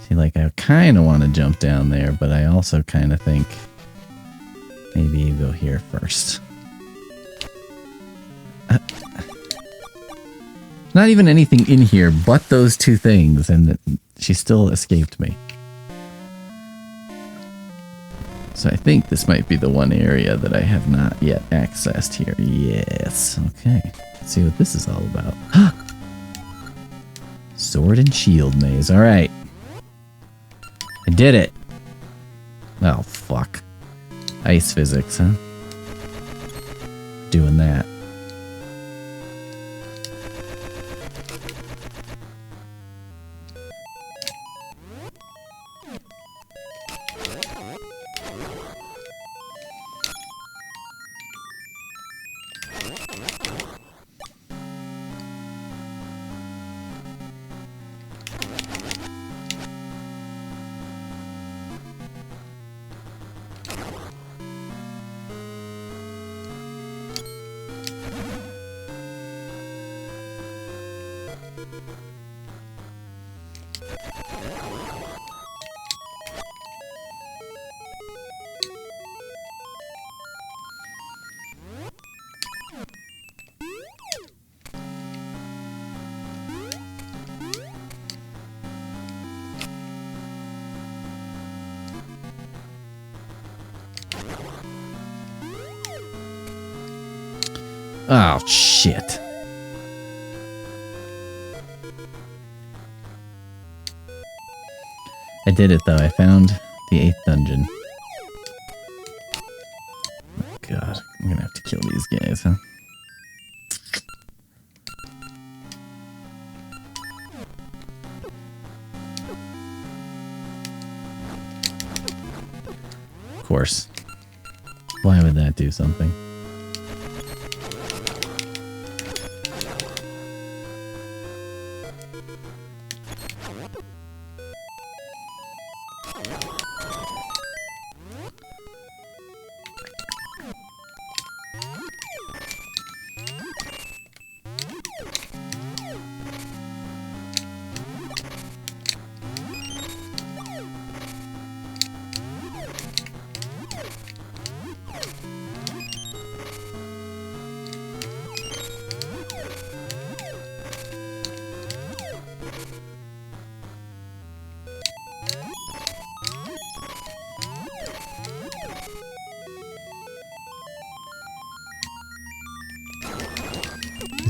See, like, I kind of want to jump down there, but I also kind of think maybe you go here first. Not even anything in here but those two things, and she still escaped me. So I think this might be the one area that I have not yet accessed here. Yes. Okay. Let's see what this is all about. Sword and shield maze. All right. I did it. Oh, fuck. Ice physics, huh? Doing that. Oh, shit. I did it, though. I found the 8th dungeon. Oh, God. I'm gonna have to kill these guys, huh? Of course. Why would that do something?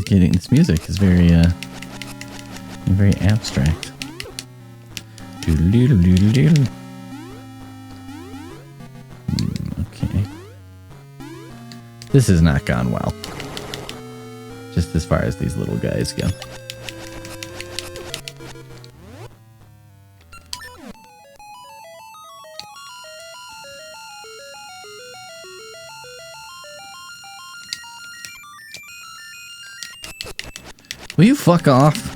Getting this music is very very abstract. Okay. This has not gone well. Just as far as these little guys go. Will you fuck off?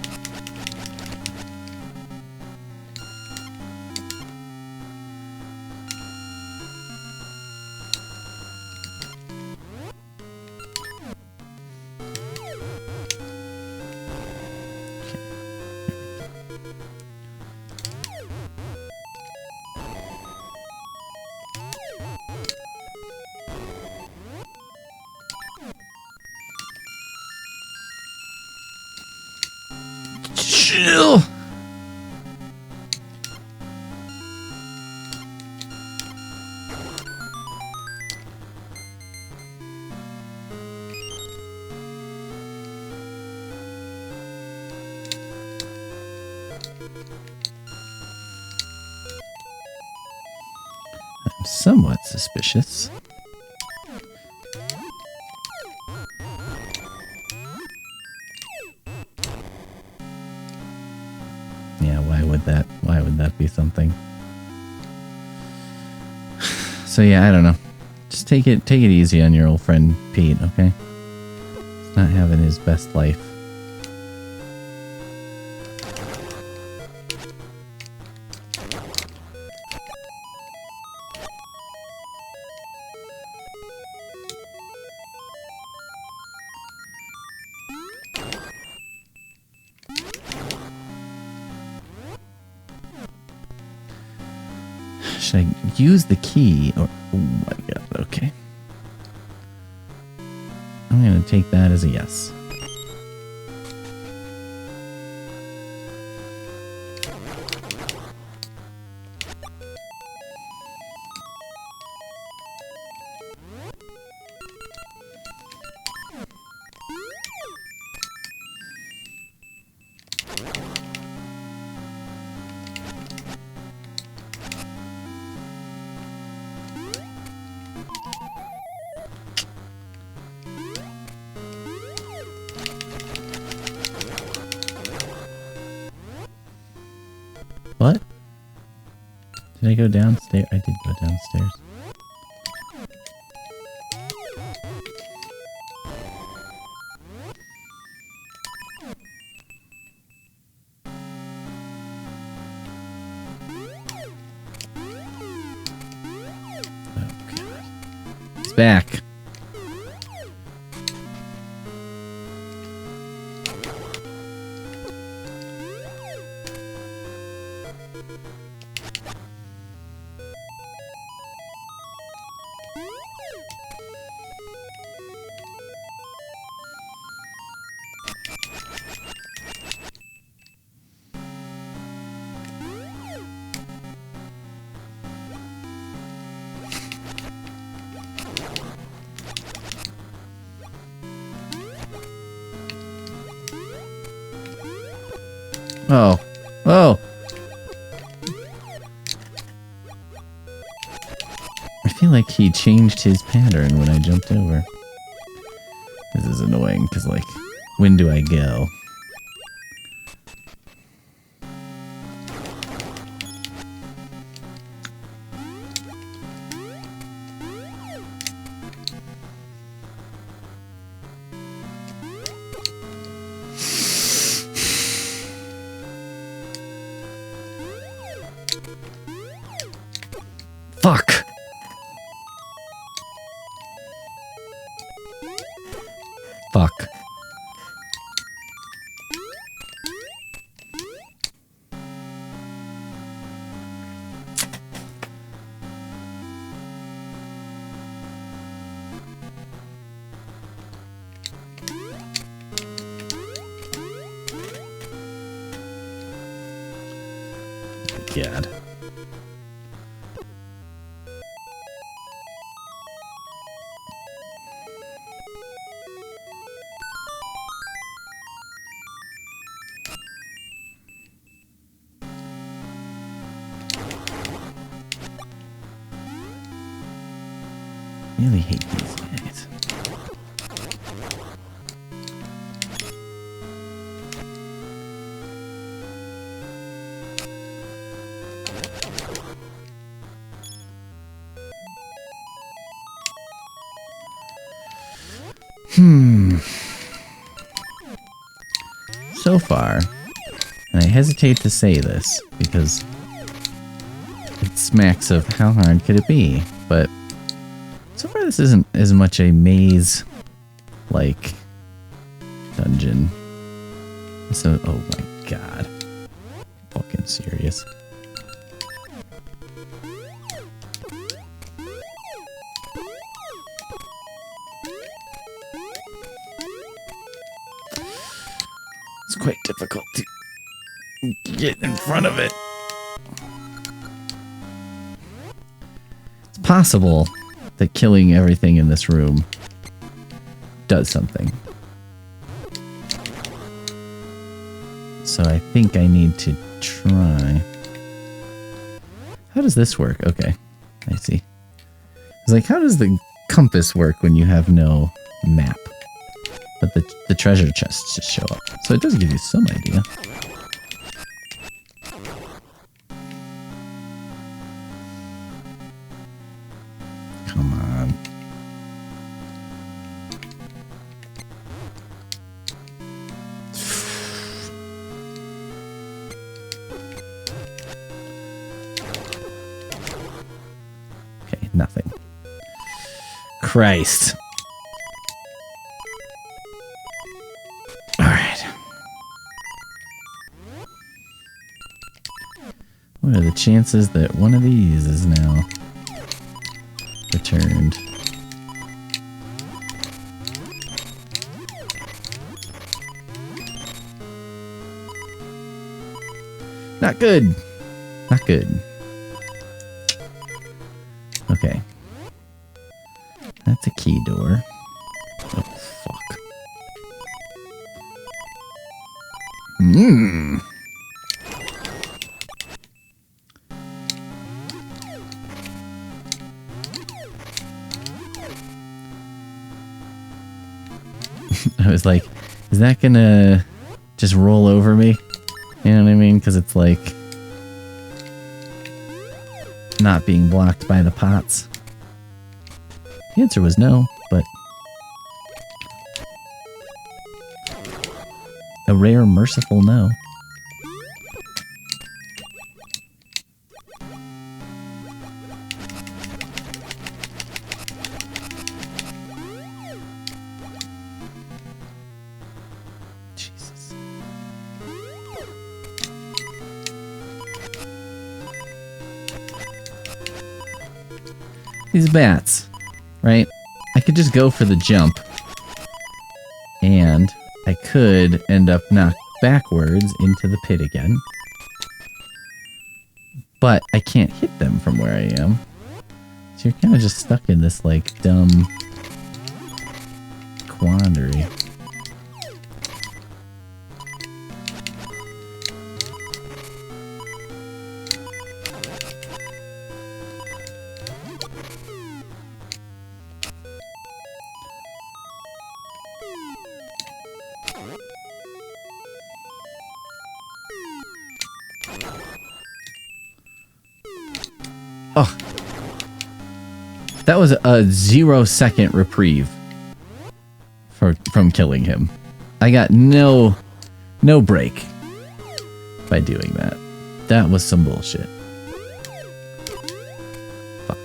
Chill. I'm somewhat suspicious. Yeah, why would that be something? So yeah, I don't know. Just take it easy on your old friend Pete, okay? He's not having his best life. Should I use the key? Or, oh my god, okay. I'm gonna take that as a yes. What? Did I go downstairs? I did go downstairs. Oh god. It's back. Oh. Oh! I feel like he changed his pattern when I jumped over. This is annoying, because, like, when do I go? Fuck! Fuck. God. I really hate these guys. far, and I hesitate to say this because it smacks of how hard could it be, but so far this isn't as much a maze-like dungeon. So, oh my god. Fucking serious. It's quite difficult to get in front of it. It's possible that killing everything in this room does something. So I think I need to try. How does this work? Okay, I see. It's like, how does the compass work when you have no map? But the treasure chests just show up. So it does give you some idea. Come on. Okay, nothing. Christ. What are the chances that one of these is now returned? Not good. Not good. Okay. That's a key door. Oh, fuck. I was like, is that gonna just roll over me? You know what I mean? Because it's like not being blocked by the pots. The answer was no, but a rare, merciful no. These bats, right? I could just go for the jump, and I could end up knocked backwards into the pit again. But I can't hit them from where I am. So you're kind of just stuck in this, like, dumb quandary. Oh, that was a 0-second reprieve from killing him. I got no break by doing that. That was some bullshit. Fuck.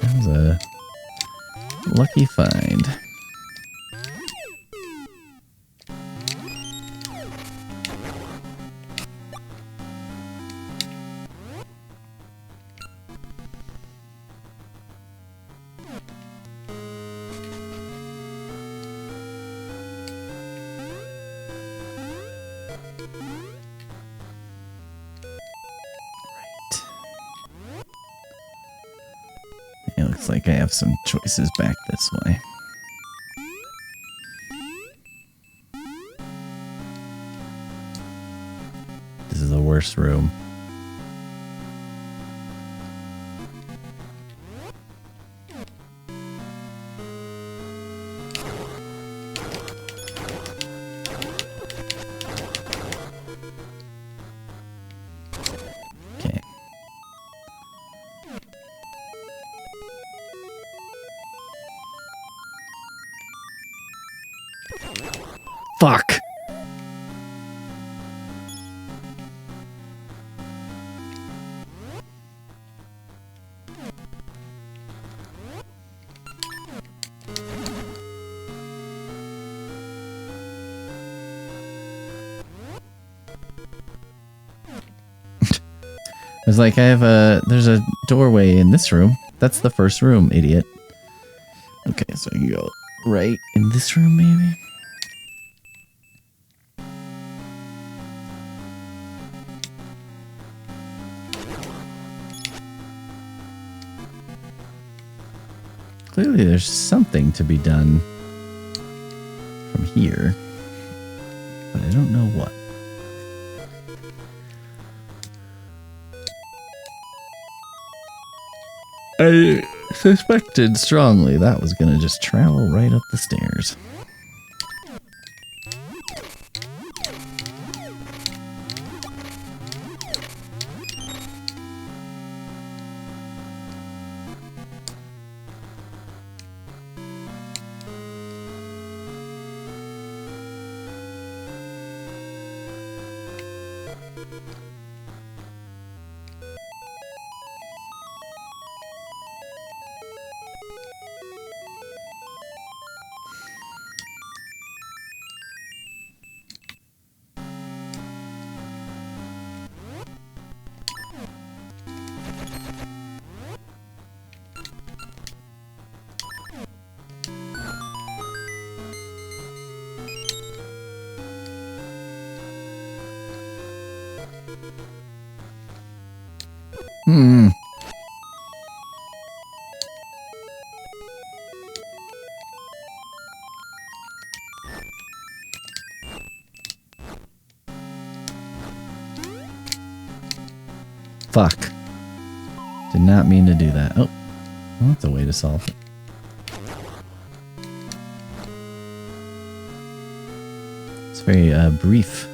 That was a lucky find. It looks like I have some choices back this way. This is the worst room. Fuck! I was like, there's a doorway in this room. That's the first room, idiot. Okay, so I can go right in this room, maybe? Clearly there's something to be done from here, but I don't know what. I suspected strongly that was going to just travel right up the stairs. Fuck. Did not mean to do that. Oh, well, that's a way to solve it. It's very brief.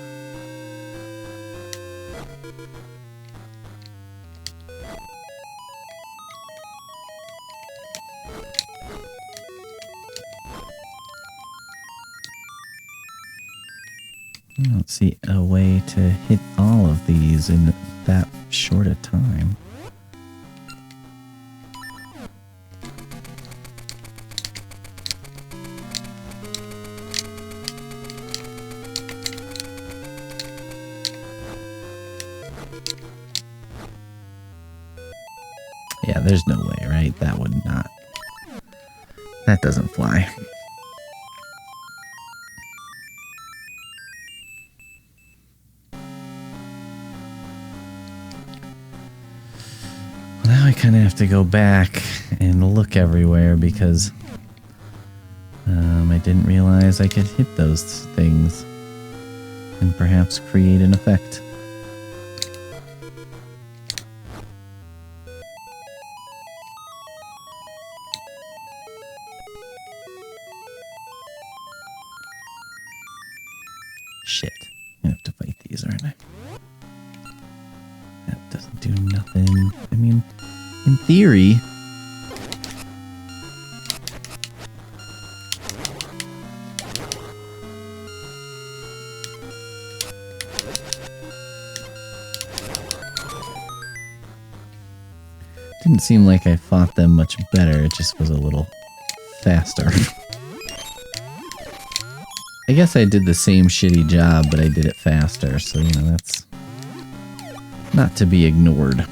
I don't see a way to hit all of these in that short a time. Yeah, there's no way, right? That would not. That doesn't fly. Now I kind of have to go back and look everywhere because I didn't realize I could hit those things and perhaps create an effect. Shit. I have to fight these, aren't I? That doesn't do nothing. I mean, in theory... Didn't seem like I fought them much better, it just was a little faster. I guess I did the same shitty job, but I did it faster, so, you know, that's not to be ignored.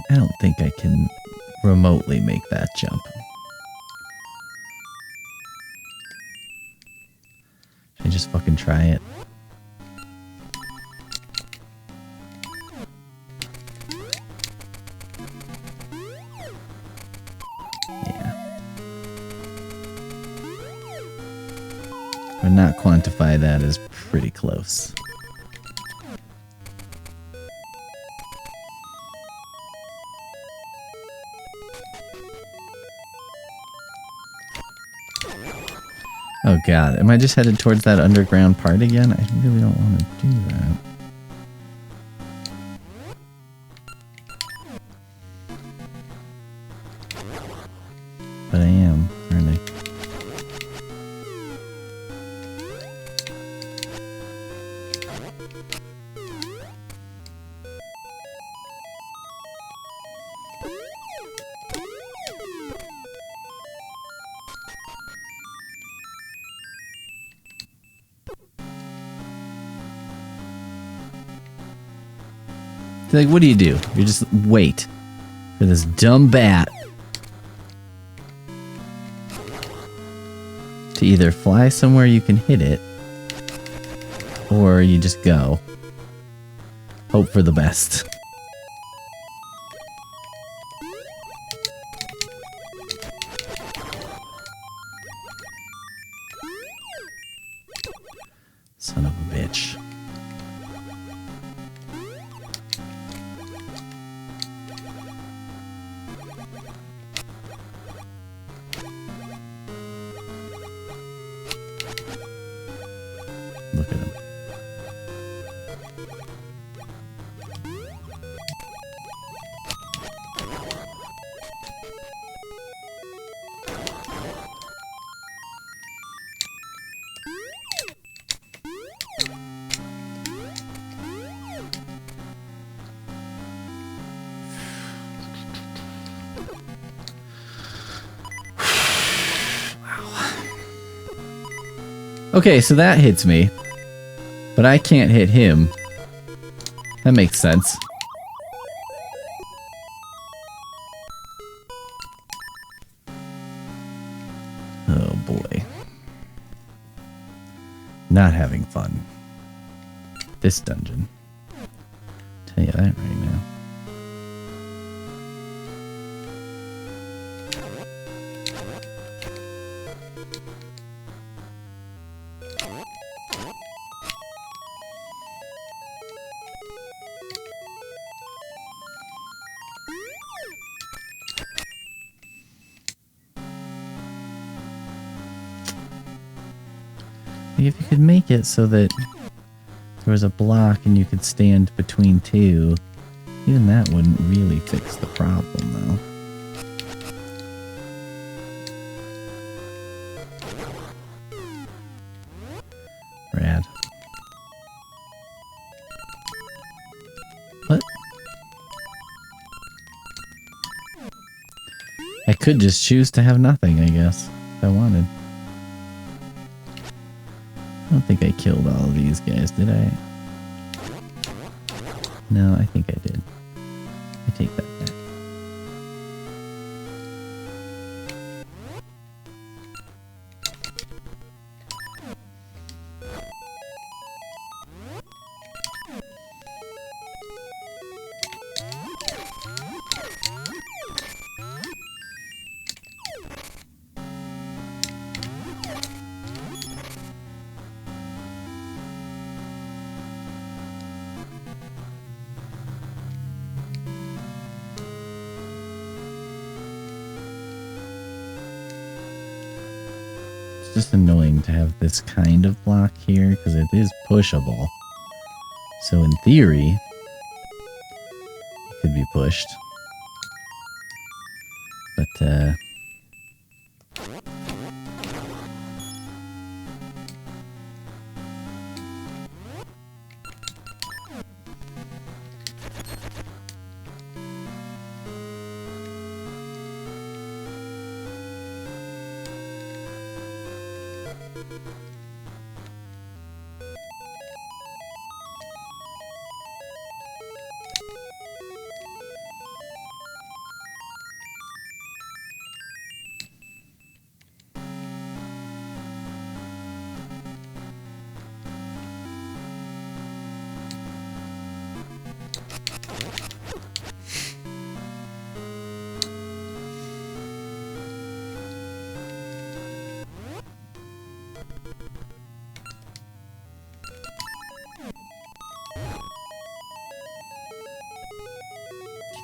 I don't think I can remotely make that jump. Should I just fucking try it? Yeah. Would not quantify that as pretty close. Oh god, am I just headed towards that underground part again? I really don't want to do that. But I am, aren't I? Like, what do? You just wait for this dumb bat to either fly somewhere you can hit it, or you just go. Hope for the best. Son of a bitch. Look at him. Okay, so that hits me. But I can't hit him. That makes sense. Oh boy. Not having fun. This dungeon. Tell you that right now. If you could make it so that there was a block and you could stand between two, even that wouldn't really fix the problem, though. Rad. What? I could just choose to have nothing, I guess, if I wanted. I don't think I killed all of these guys, did I? No, I think I did. I take that back. Just annoying to have this kind of block here because it is pushable. So in theory, it could be pushed. But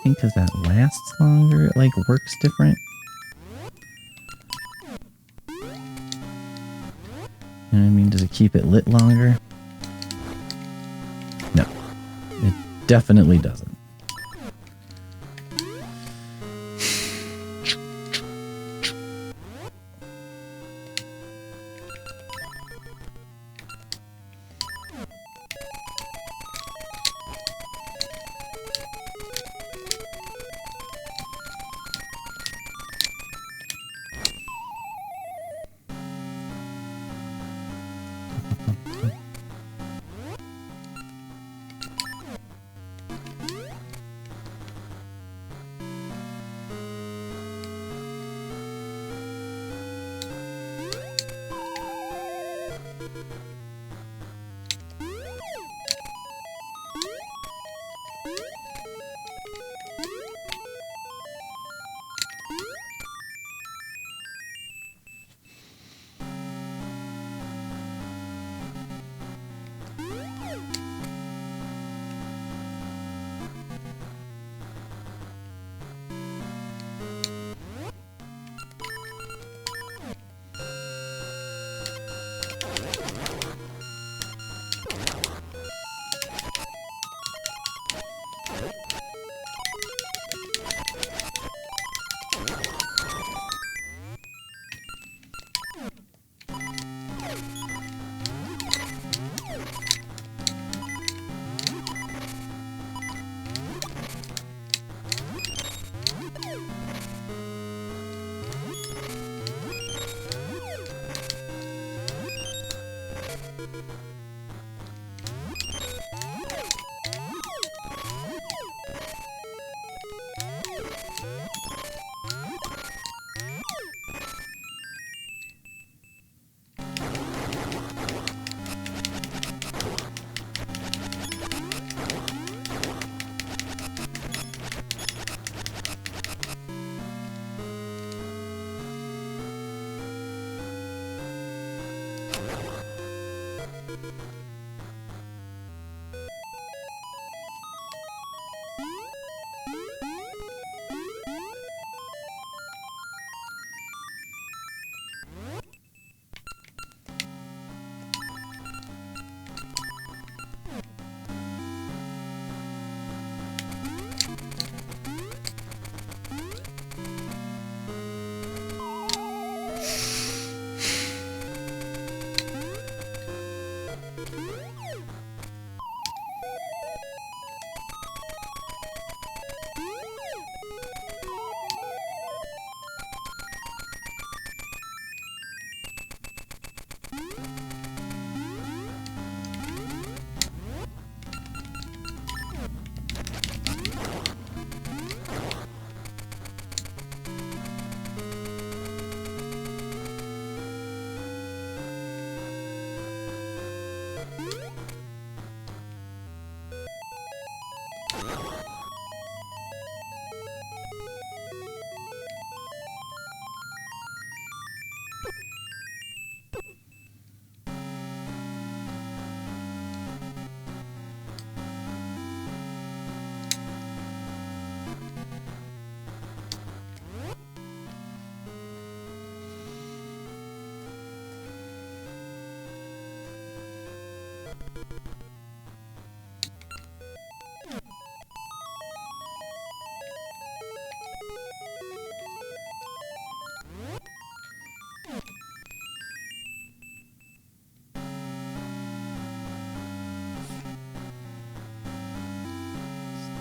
think because that lasts longer, it like works different. You know what I mean? Does it keep it lit longer? No, it definitely doesn't.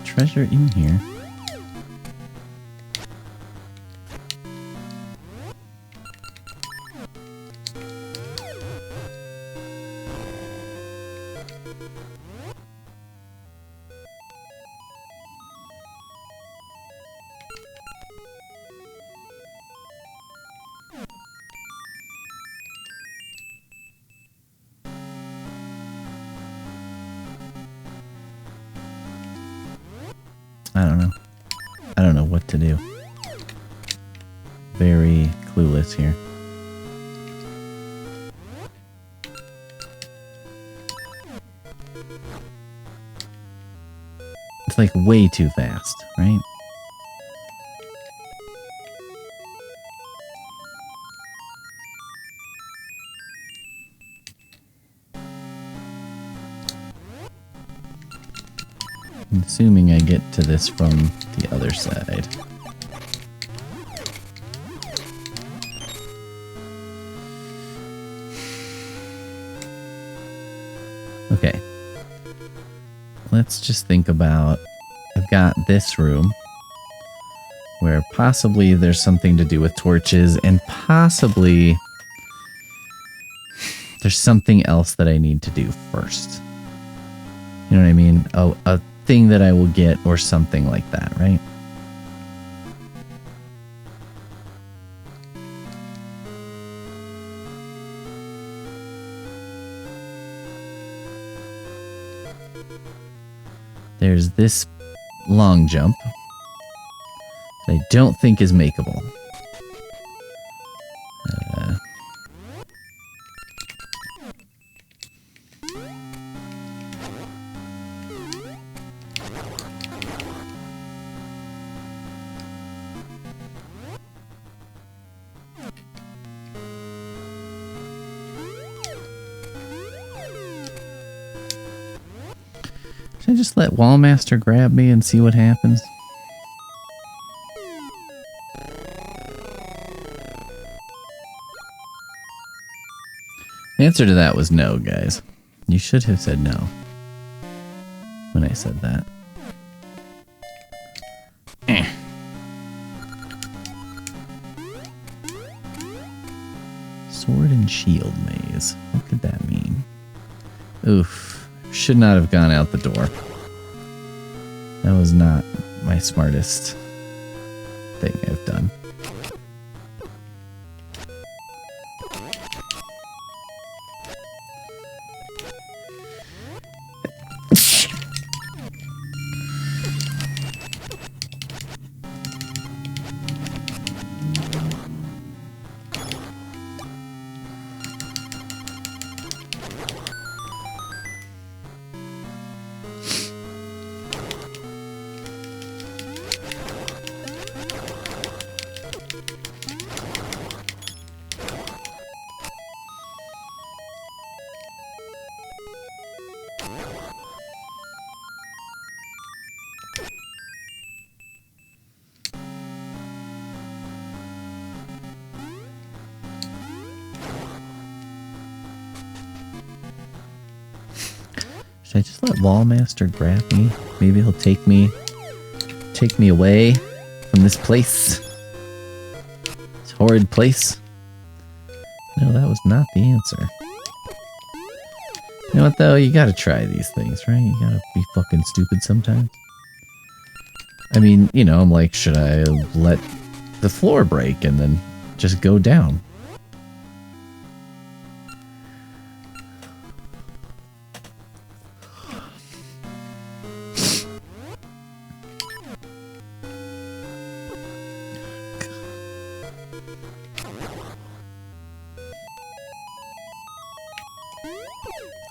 Treasure in here. I don't know. I don't know what to do. Very clueless here. It's like way too fast, right? I'm assuming I get to this from the other side. Okay. Let's just think about... I've got this room where possibly there's something to do with torches, and possibly there's something else that I need to do first. You know what I mean? A thing that I will get or something like that, right? There's this long jump that I don't think is makeable. Should I just let Wallmaster grab me and see what happens? The answer to that was no, guys. You should have said no when I said that. Sword and shield maze. What could that mean? Oof. Should not have gone out the door. That was not my smartest thing I've done. Should I just let Wallmaster grab me? Maybe he'll take me away from this place. This horrid place. No, that was not the answer. You know what though? You gotta try these things, right? You gotta be fucking stupid sometimes. I mean, you know, I'm like, should I let the floor break and then just go down?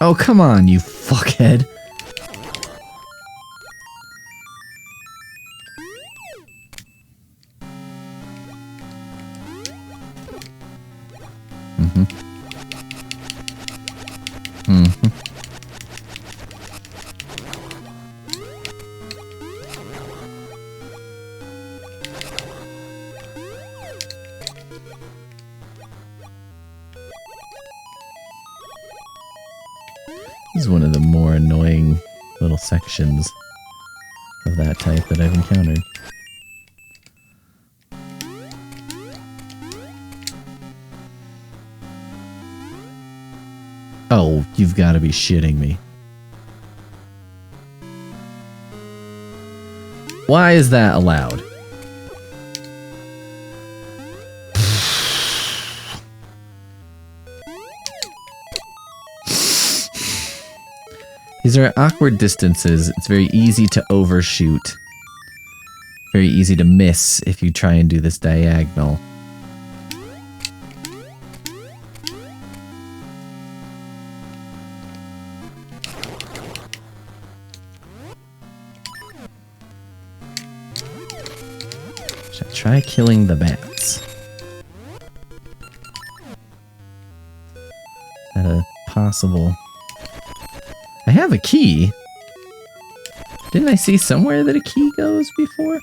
Oh, come on, you fuckhead. This is one of the more annoying little sections of that type that I've encountered. Oh, you've got to be shitting me. Why is that allowed? These are awkward distances. It's very easy to overshoot. Very easy to miss if you try and do this diagonal. Should I try killing the bats? Is that a possible... I have a key. Didn't I see somewhere that a key goes before?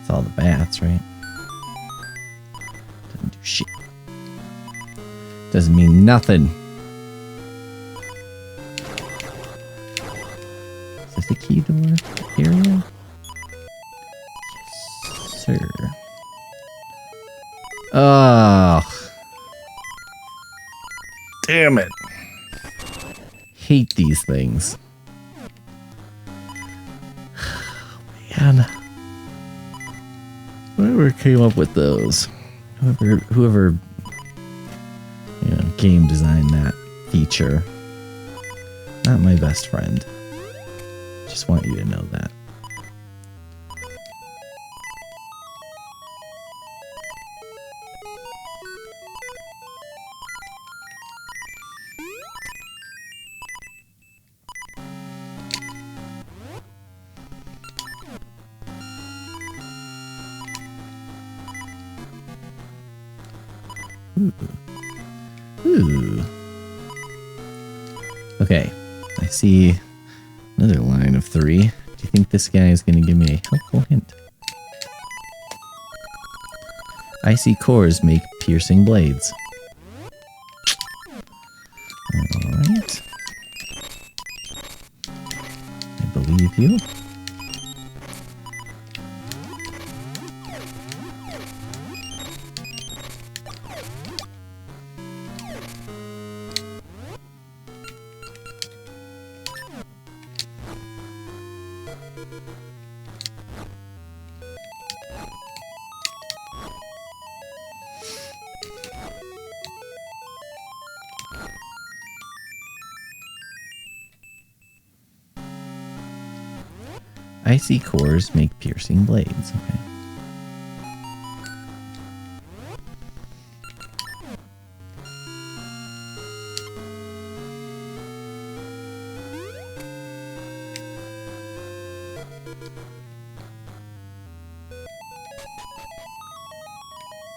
It's all the bats, right? Doesn't do shit. Doesn't mean nothing. Is this the key door area? Yes, sir. Oh. Damn it. Hate these things. Man. Whoever came up with those. Whoever game designed that feature. Not my best friend. Just want you to know that. Ooh. Okay, I see another line of 3. Do you think this guy is going to give me a helpful hint? Icy cores make piercing blades. Alright. I believe you. Icy cores make piercing blades. Okay.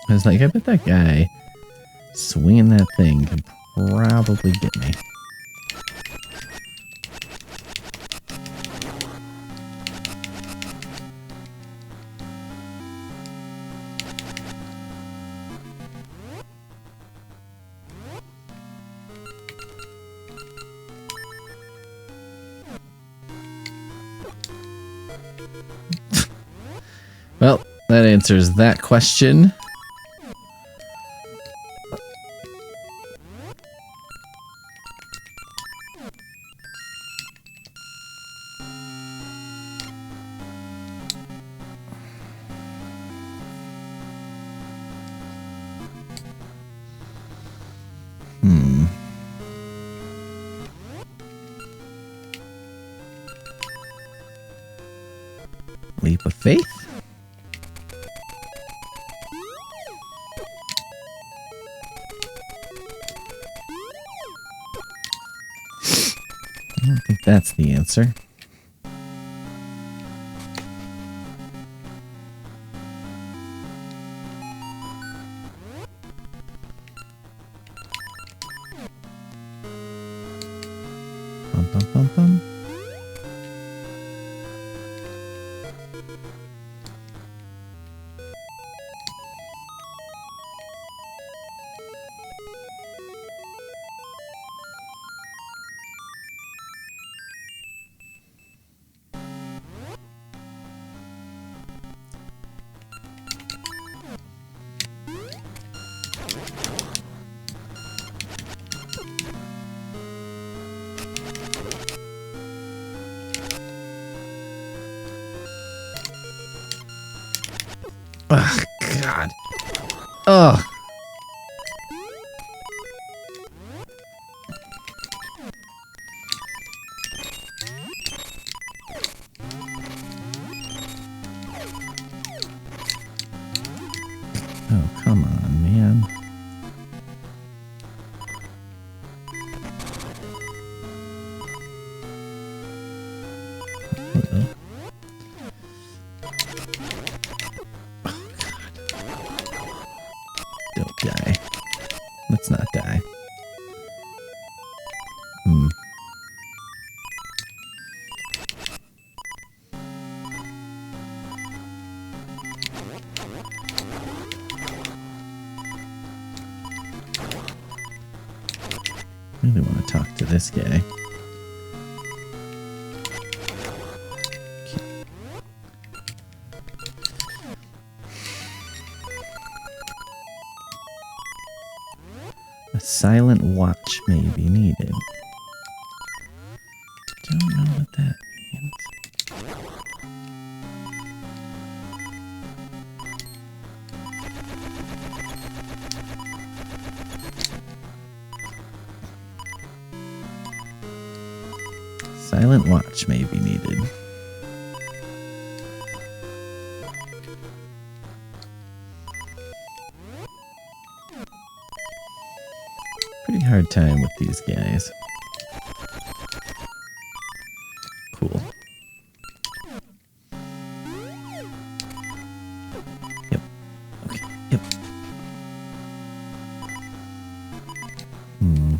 I was like, I bet that guy swinging that thing can probably get me. Well, that answers that question. Leap of faith? I don't think that's the answer. Bum, bum, bum, bum. Oh, God. Oh. Oh, come on, man. Hello. Oh, God. Don't die. Let's not die. Hmm. Really want to talk to this guy. A silent watch may be needed. Don't know what that means. Silent watch may be needed. Pretty hard time with these guys. Cool. Yep. Okay. Yep. Hmm.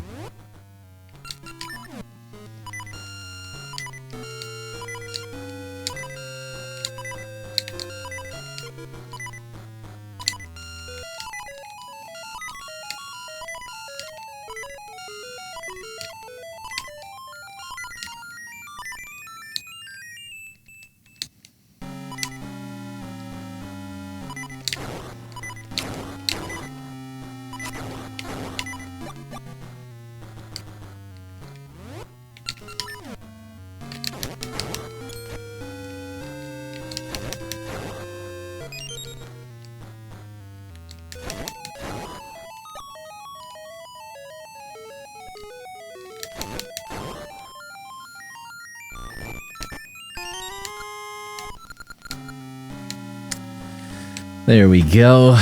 There we go.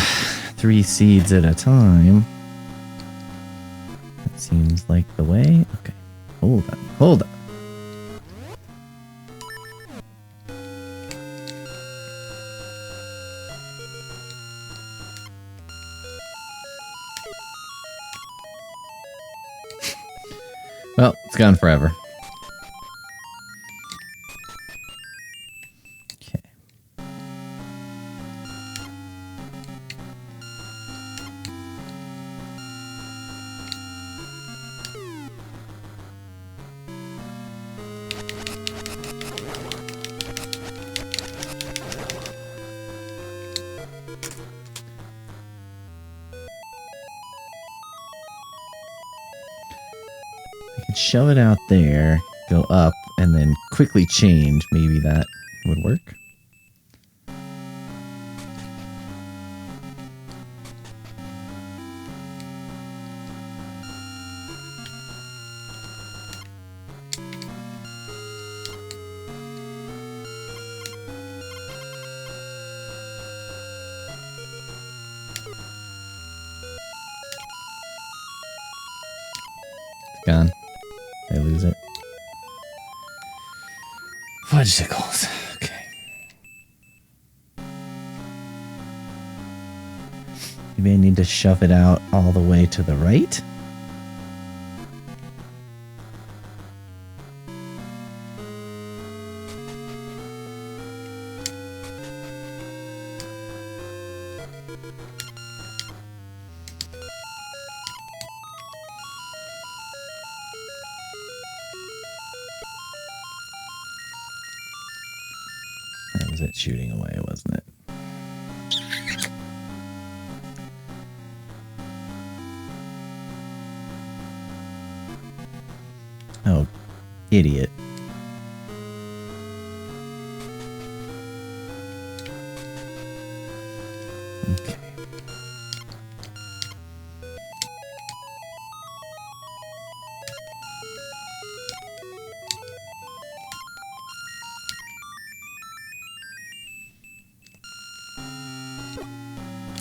3 seeds at a time. That seems like the way. Okay. Hold on. Hold on. Well, it's gone forever. Okay. I could shove it out there, go up, and then quickly change. Maybe that would work. It's gone. Did I lose it? Fudgesicles. Okay. Maybe I need to shove it out all the way to the right. That was it shooting away, wasn't it? Oh, idiot. Okay.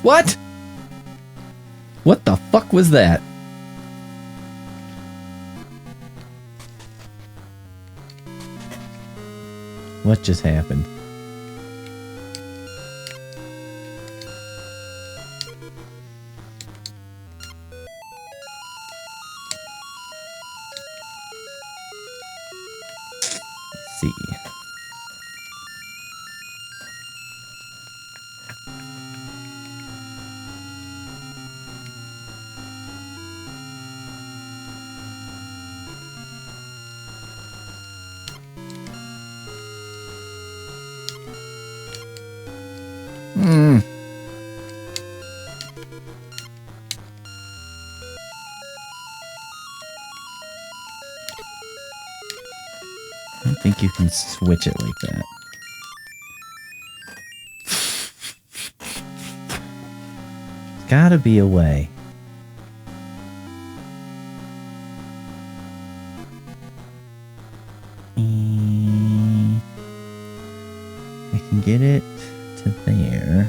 What? What the fuck was that? What just happened? think you can switch it like that. There's gotta be a way. I can get it to there.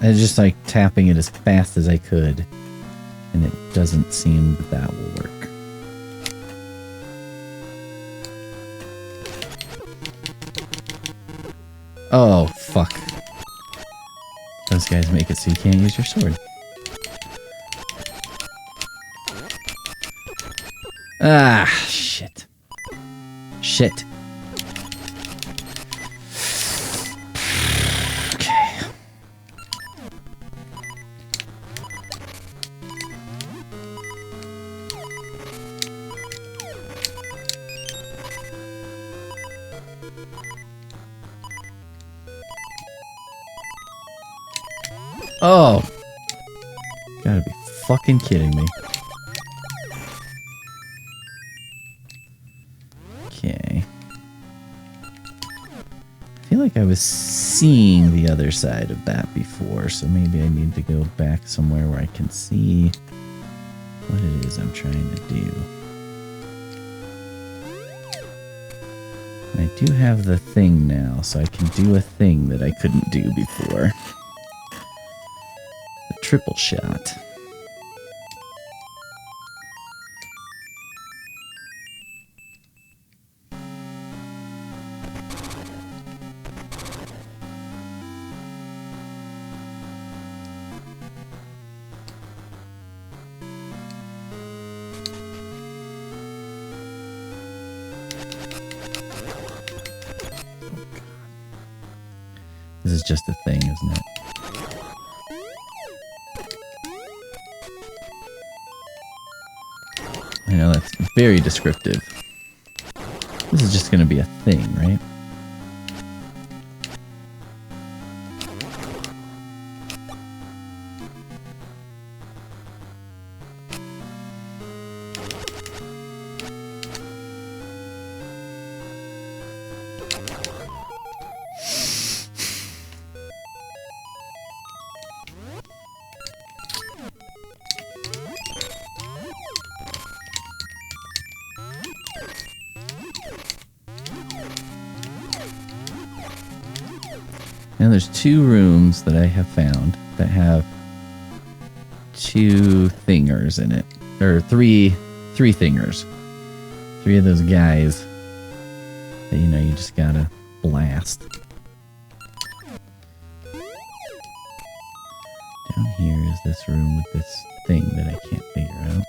I was just like tapping it as fast as I could, and it doesn't seem that will work. Oh, fuck. Those guys make it so you can't use your sword. Ah, shit. Shit. Oh! Gotta be fucking kidding me. Okay. I feel like I was seeing the other side of that before, so maybe I need to go back somewhere where I can see what it is I'm trying to do. And I do have the thing now, so I can do a thing that I couldn't do before. Triple shot. This is just a thing, isn't it? I know that's very descriptive. This is just going to be a thing, right? Now there's 2 rooms that I have found that have 2 thingers in it. Or 3 thingers. 3 of those guys that, you know, you just gotta blast. Down here is this room with this thing that I can't figure out.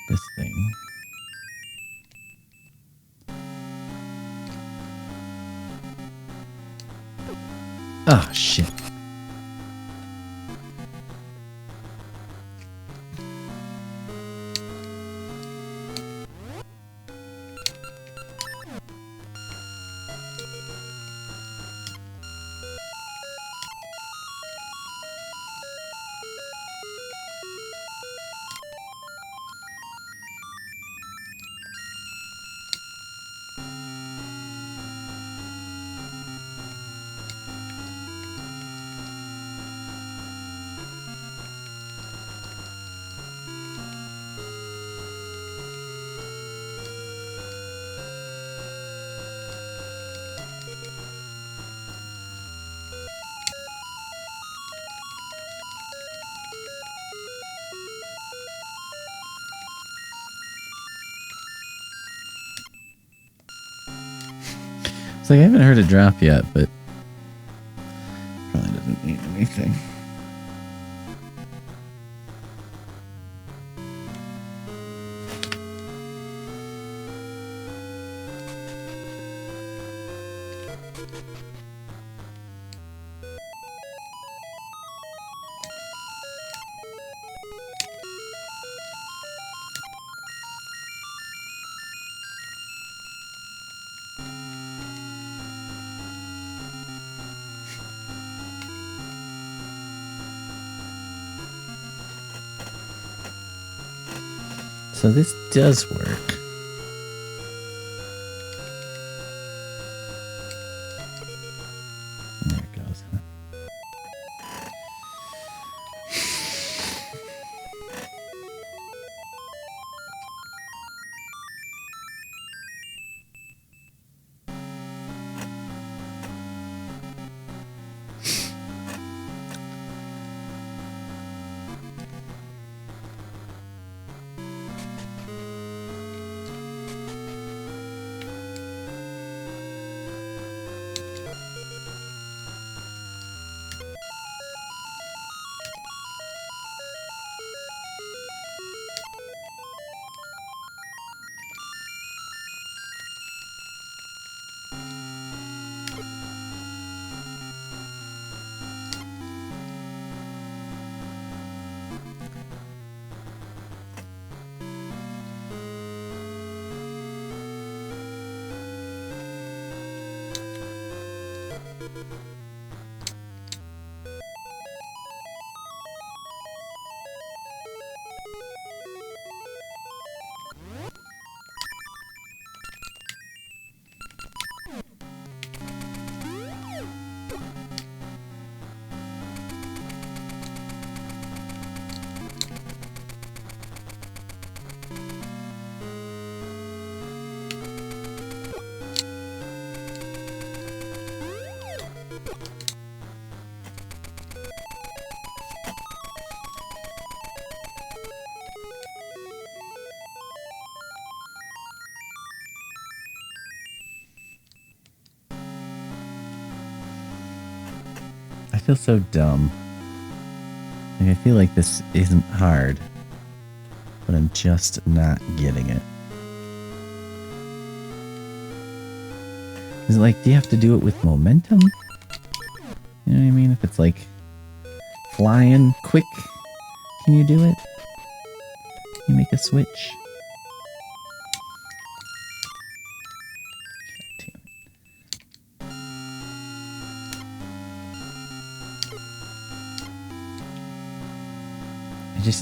This thing. Ah, oh, shit. It's like I haven't heard it drop yet, but probably doesn't mean anything. So this does work. There it goes, huh? I feel so dumb. Like, I feel like this isn't hard, but I'm just not getting it. Is it like, do you have to do it with momentum? You know what I mean? If it's like flying quick, can you do it? Can you make a switch?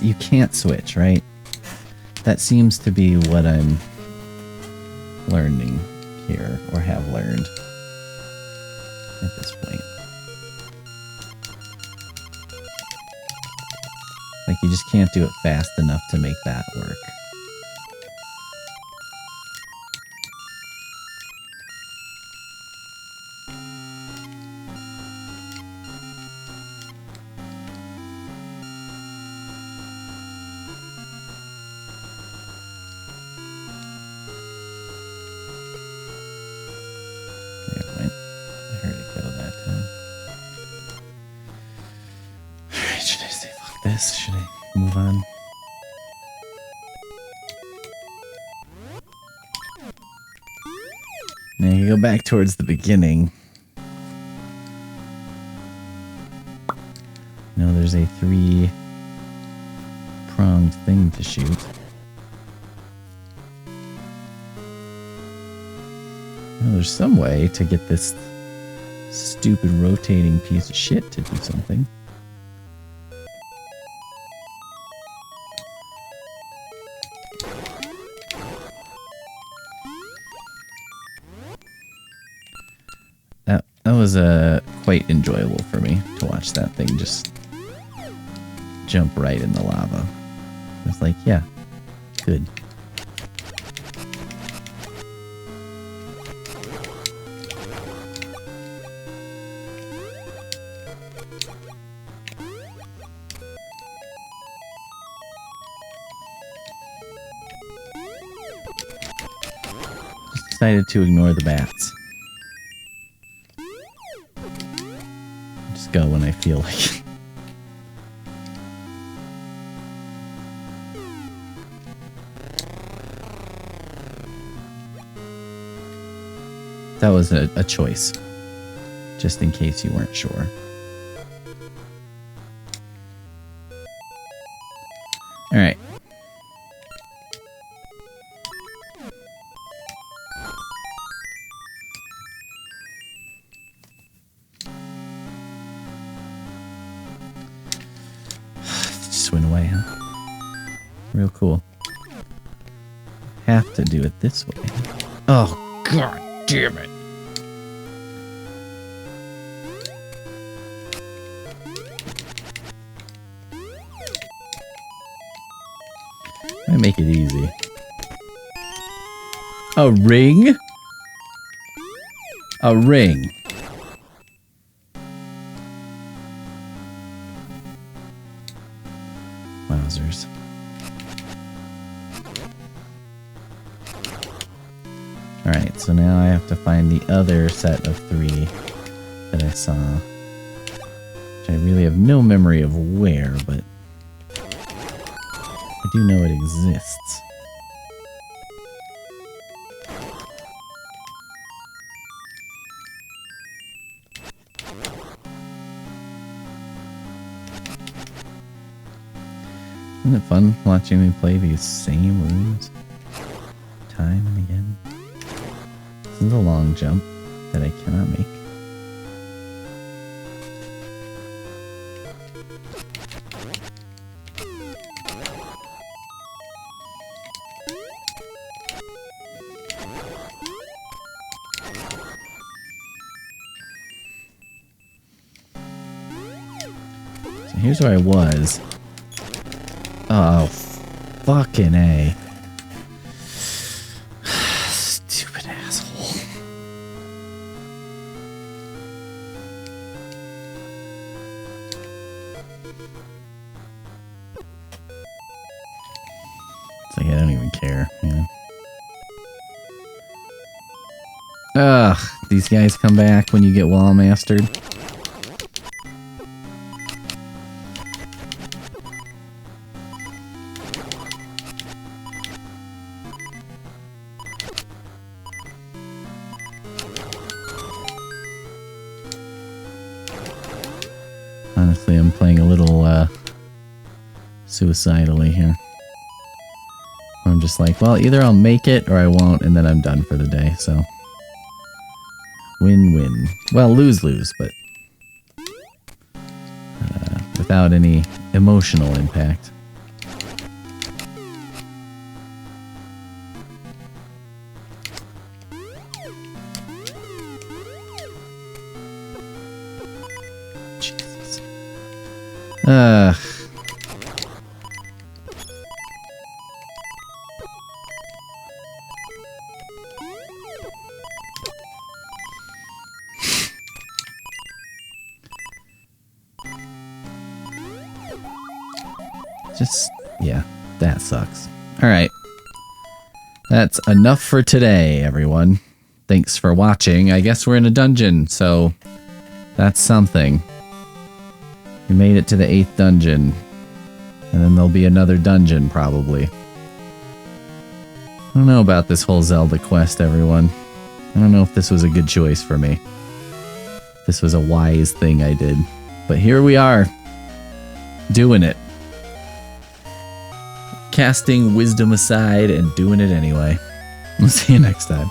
You can't switch, right? That seems to be what I'm learning here, or have learned at this point. Like, you just can't do it fast enough to make that work. Should I move on? Now you go back towards the beginning. Now there's a 3-pronged thing to shoot. Now there's some way to get this stupid rotating piece of shit to do something. That was quite enjoyable for me to watch that thing just jump right in the lava. I was like, yeah, good. Just decided to ignore the bats. just go when I feel like it. That was a choice, just in case you weren't sure. All right. Just went away, huh? Real cool. Have to do it this way. Oh, God damn it. I make it easy. A ring? A ring. Wowzers. Alright, so now I have to find the other set of 3 that I saw. Which I really have no memory of where, but I do know it exists. Isn't it fun watching me play these same rooms time and again? This is a long jump that I cannot make. So here's where I was. Oh, fucking A. Stupid asshole. It's like I don't even care, you know? Ugh, these guys come back when you get wall mastered. Honestly, I'm playing a little suicidally here. I'm just like, well, either I'll make it or I won't, and then I'm done for the day, so. Win-win. Well, lose-lose, but without any emotional impact. Jesus. Just, yeah, that sucks. Alright. That's enough for today, everyone. Thanks for watching. I guess we're in a dungeon, so that's something. We made it to the 8th dungeon. And then there'll be another dungeon, probably. I don't know about this whole Zelda quest, everyone. I don't know if this was a good choice for me. If this was a wise thing I did. But here we are. Doing it. Casting wisdom aside and doing it anyway. We'll see you next time.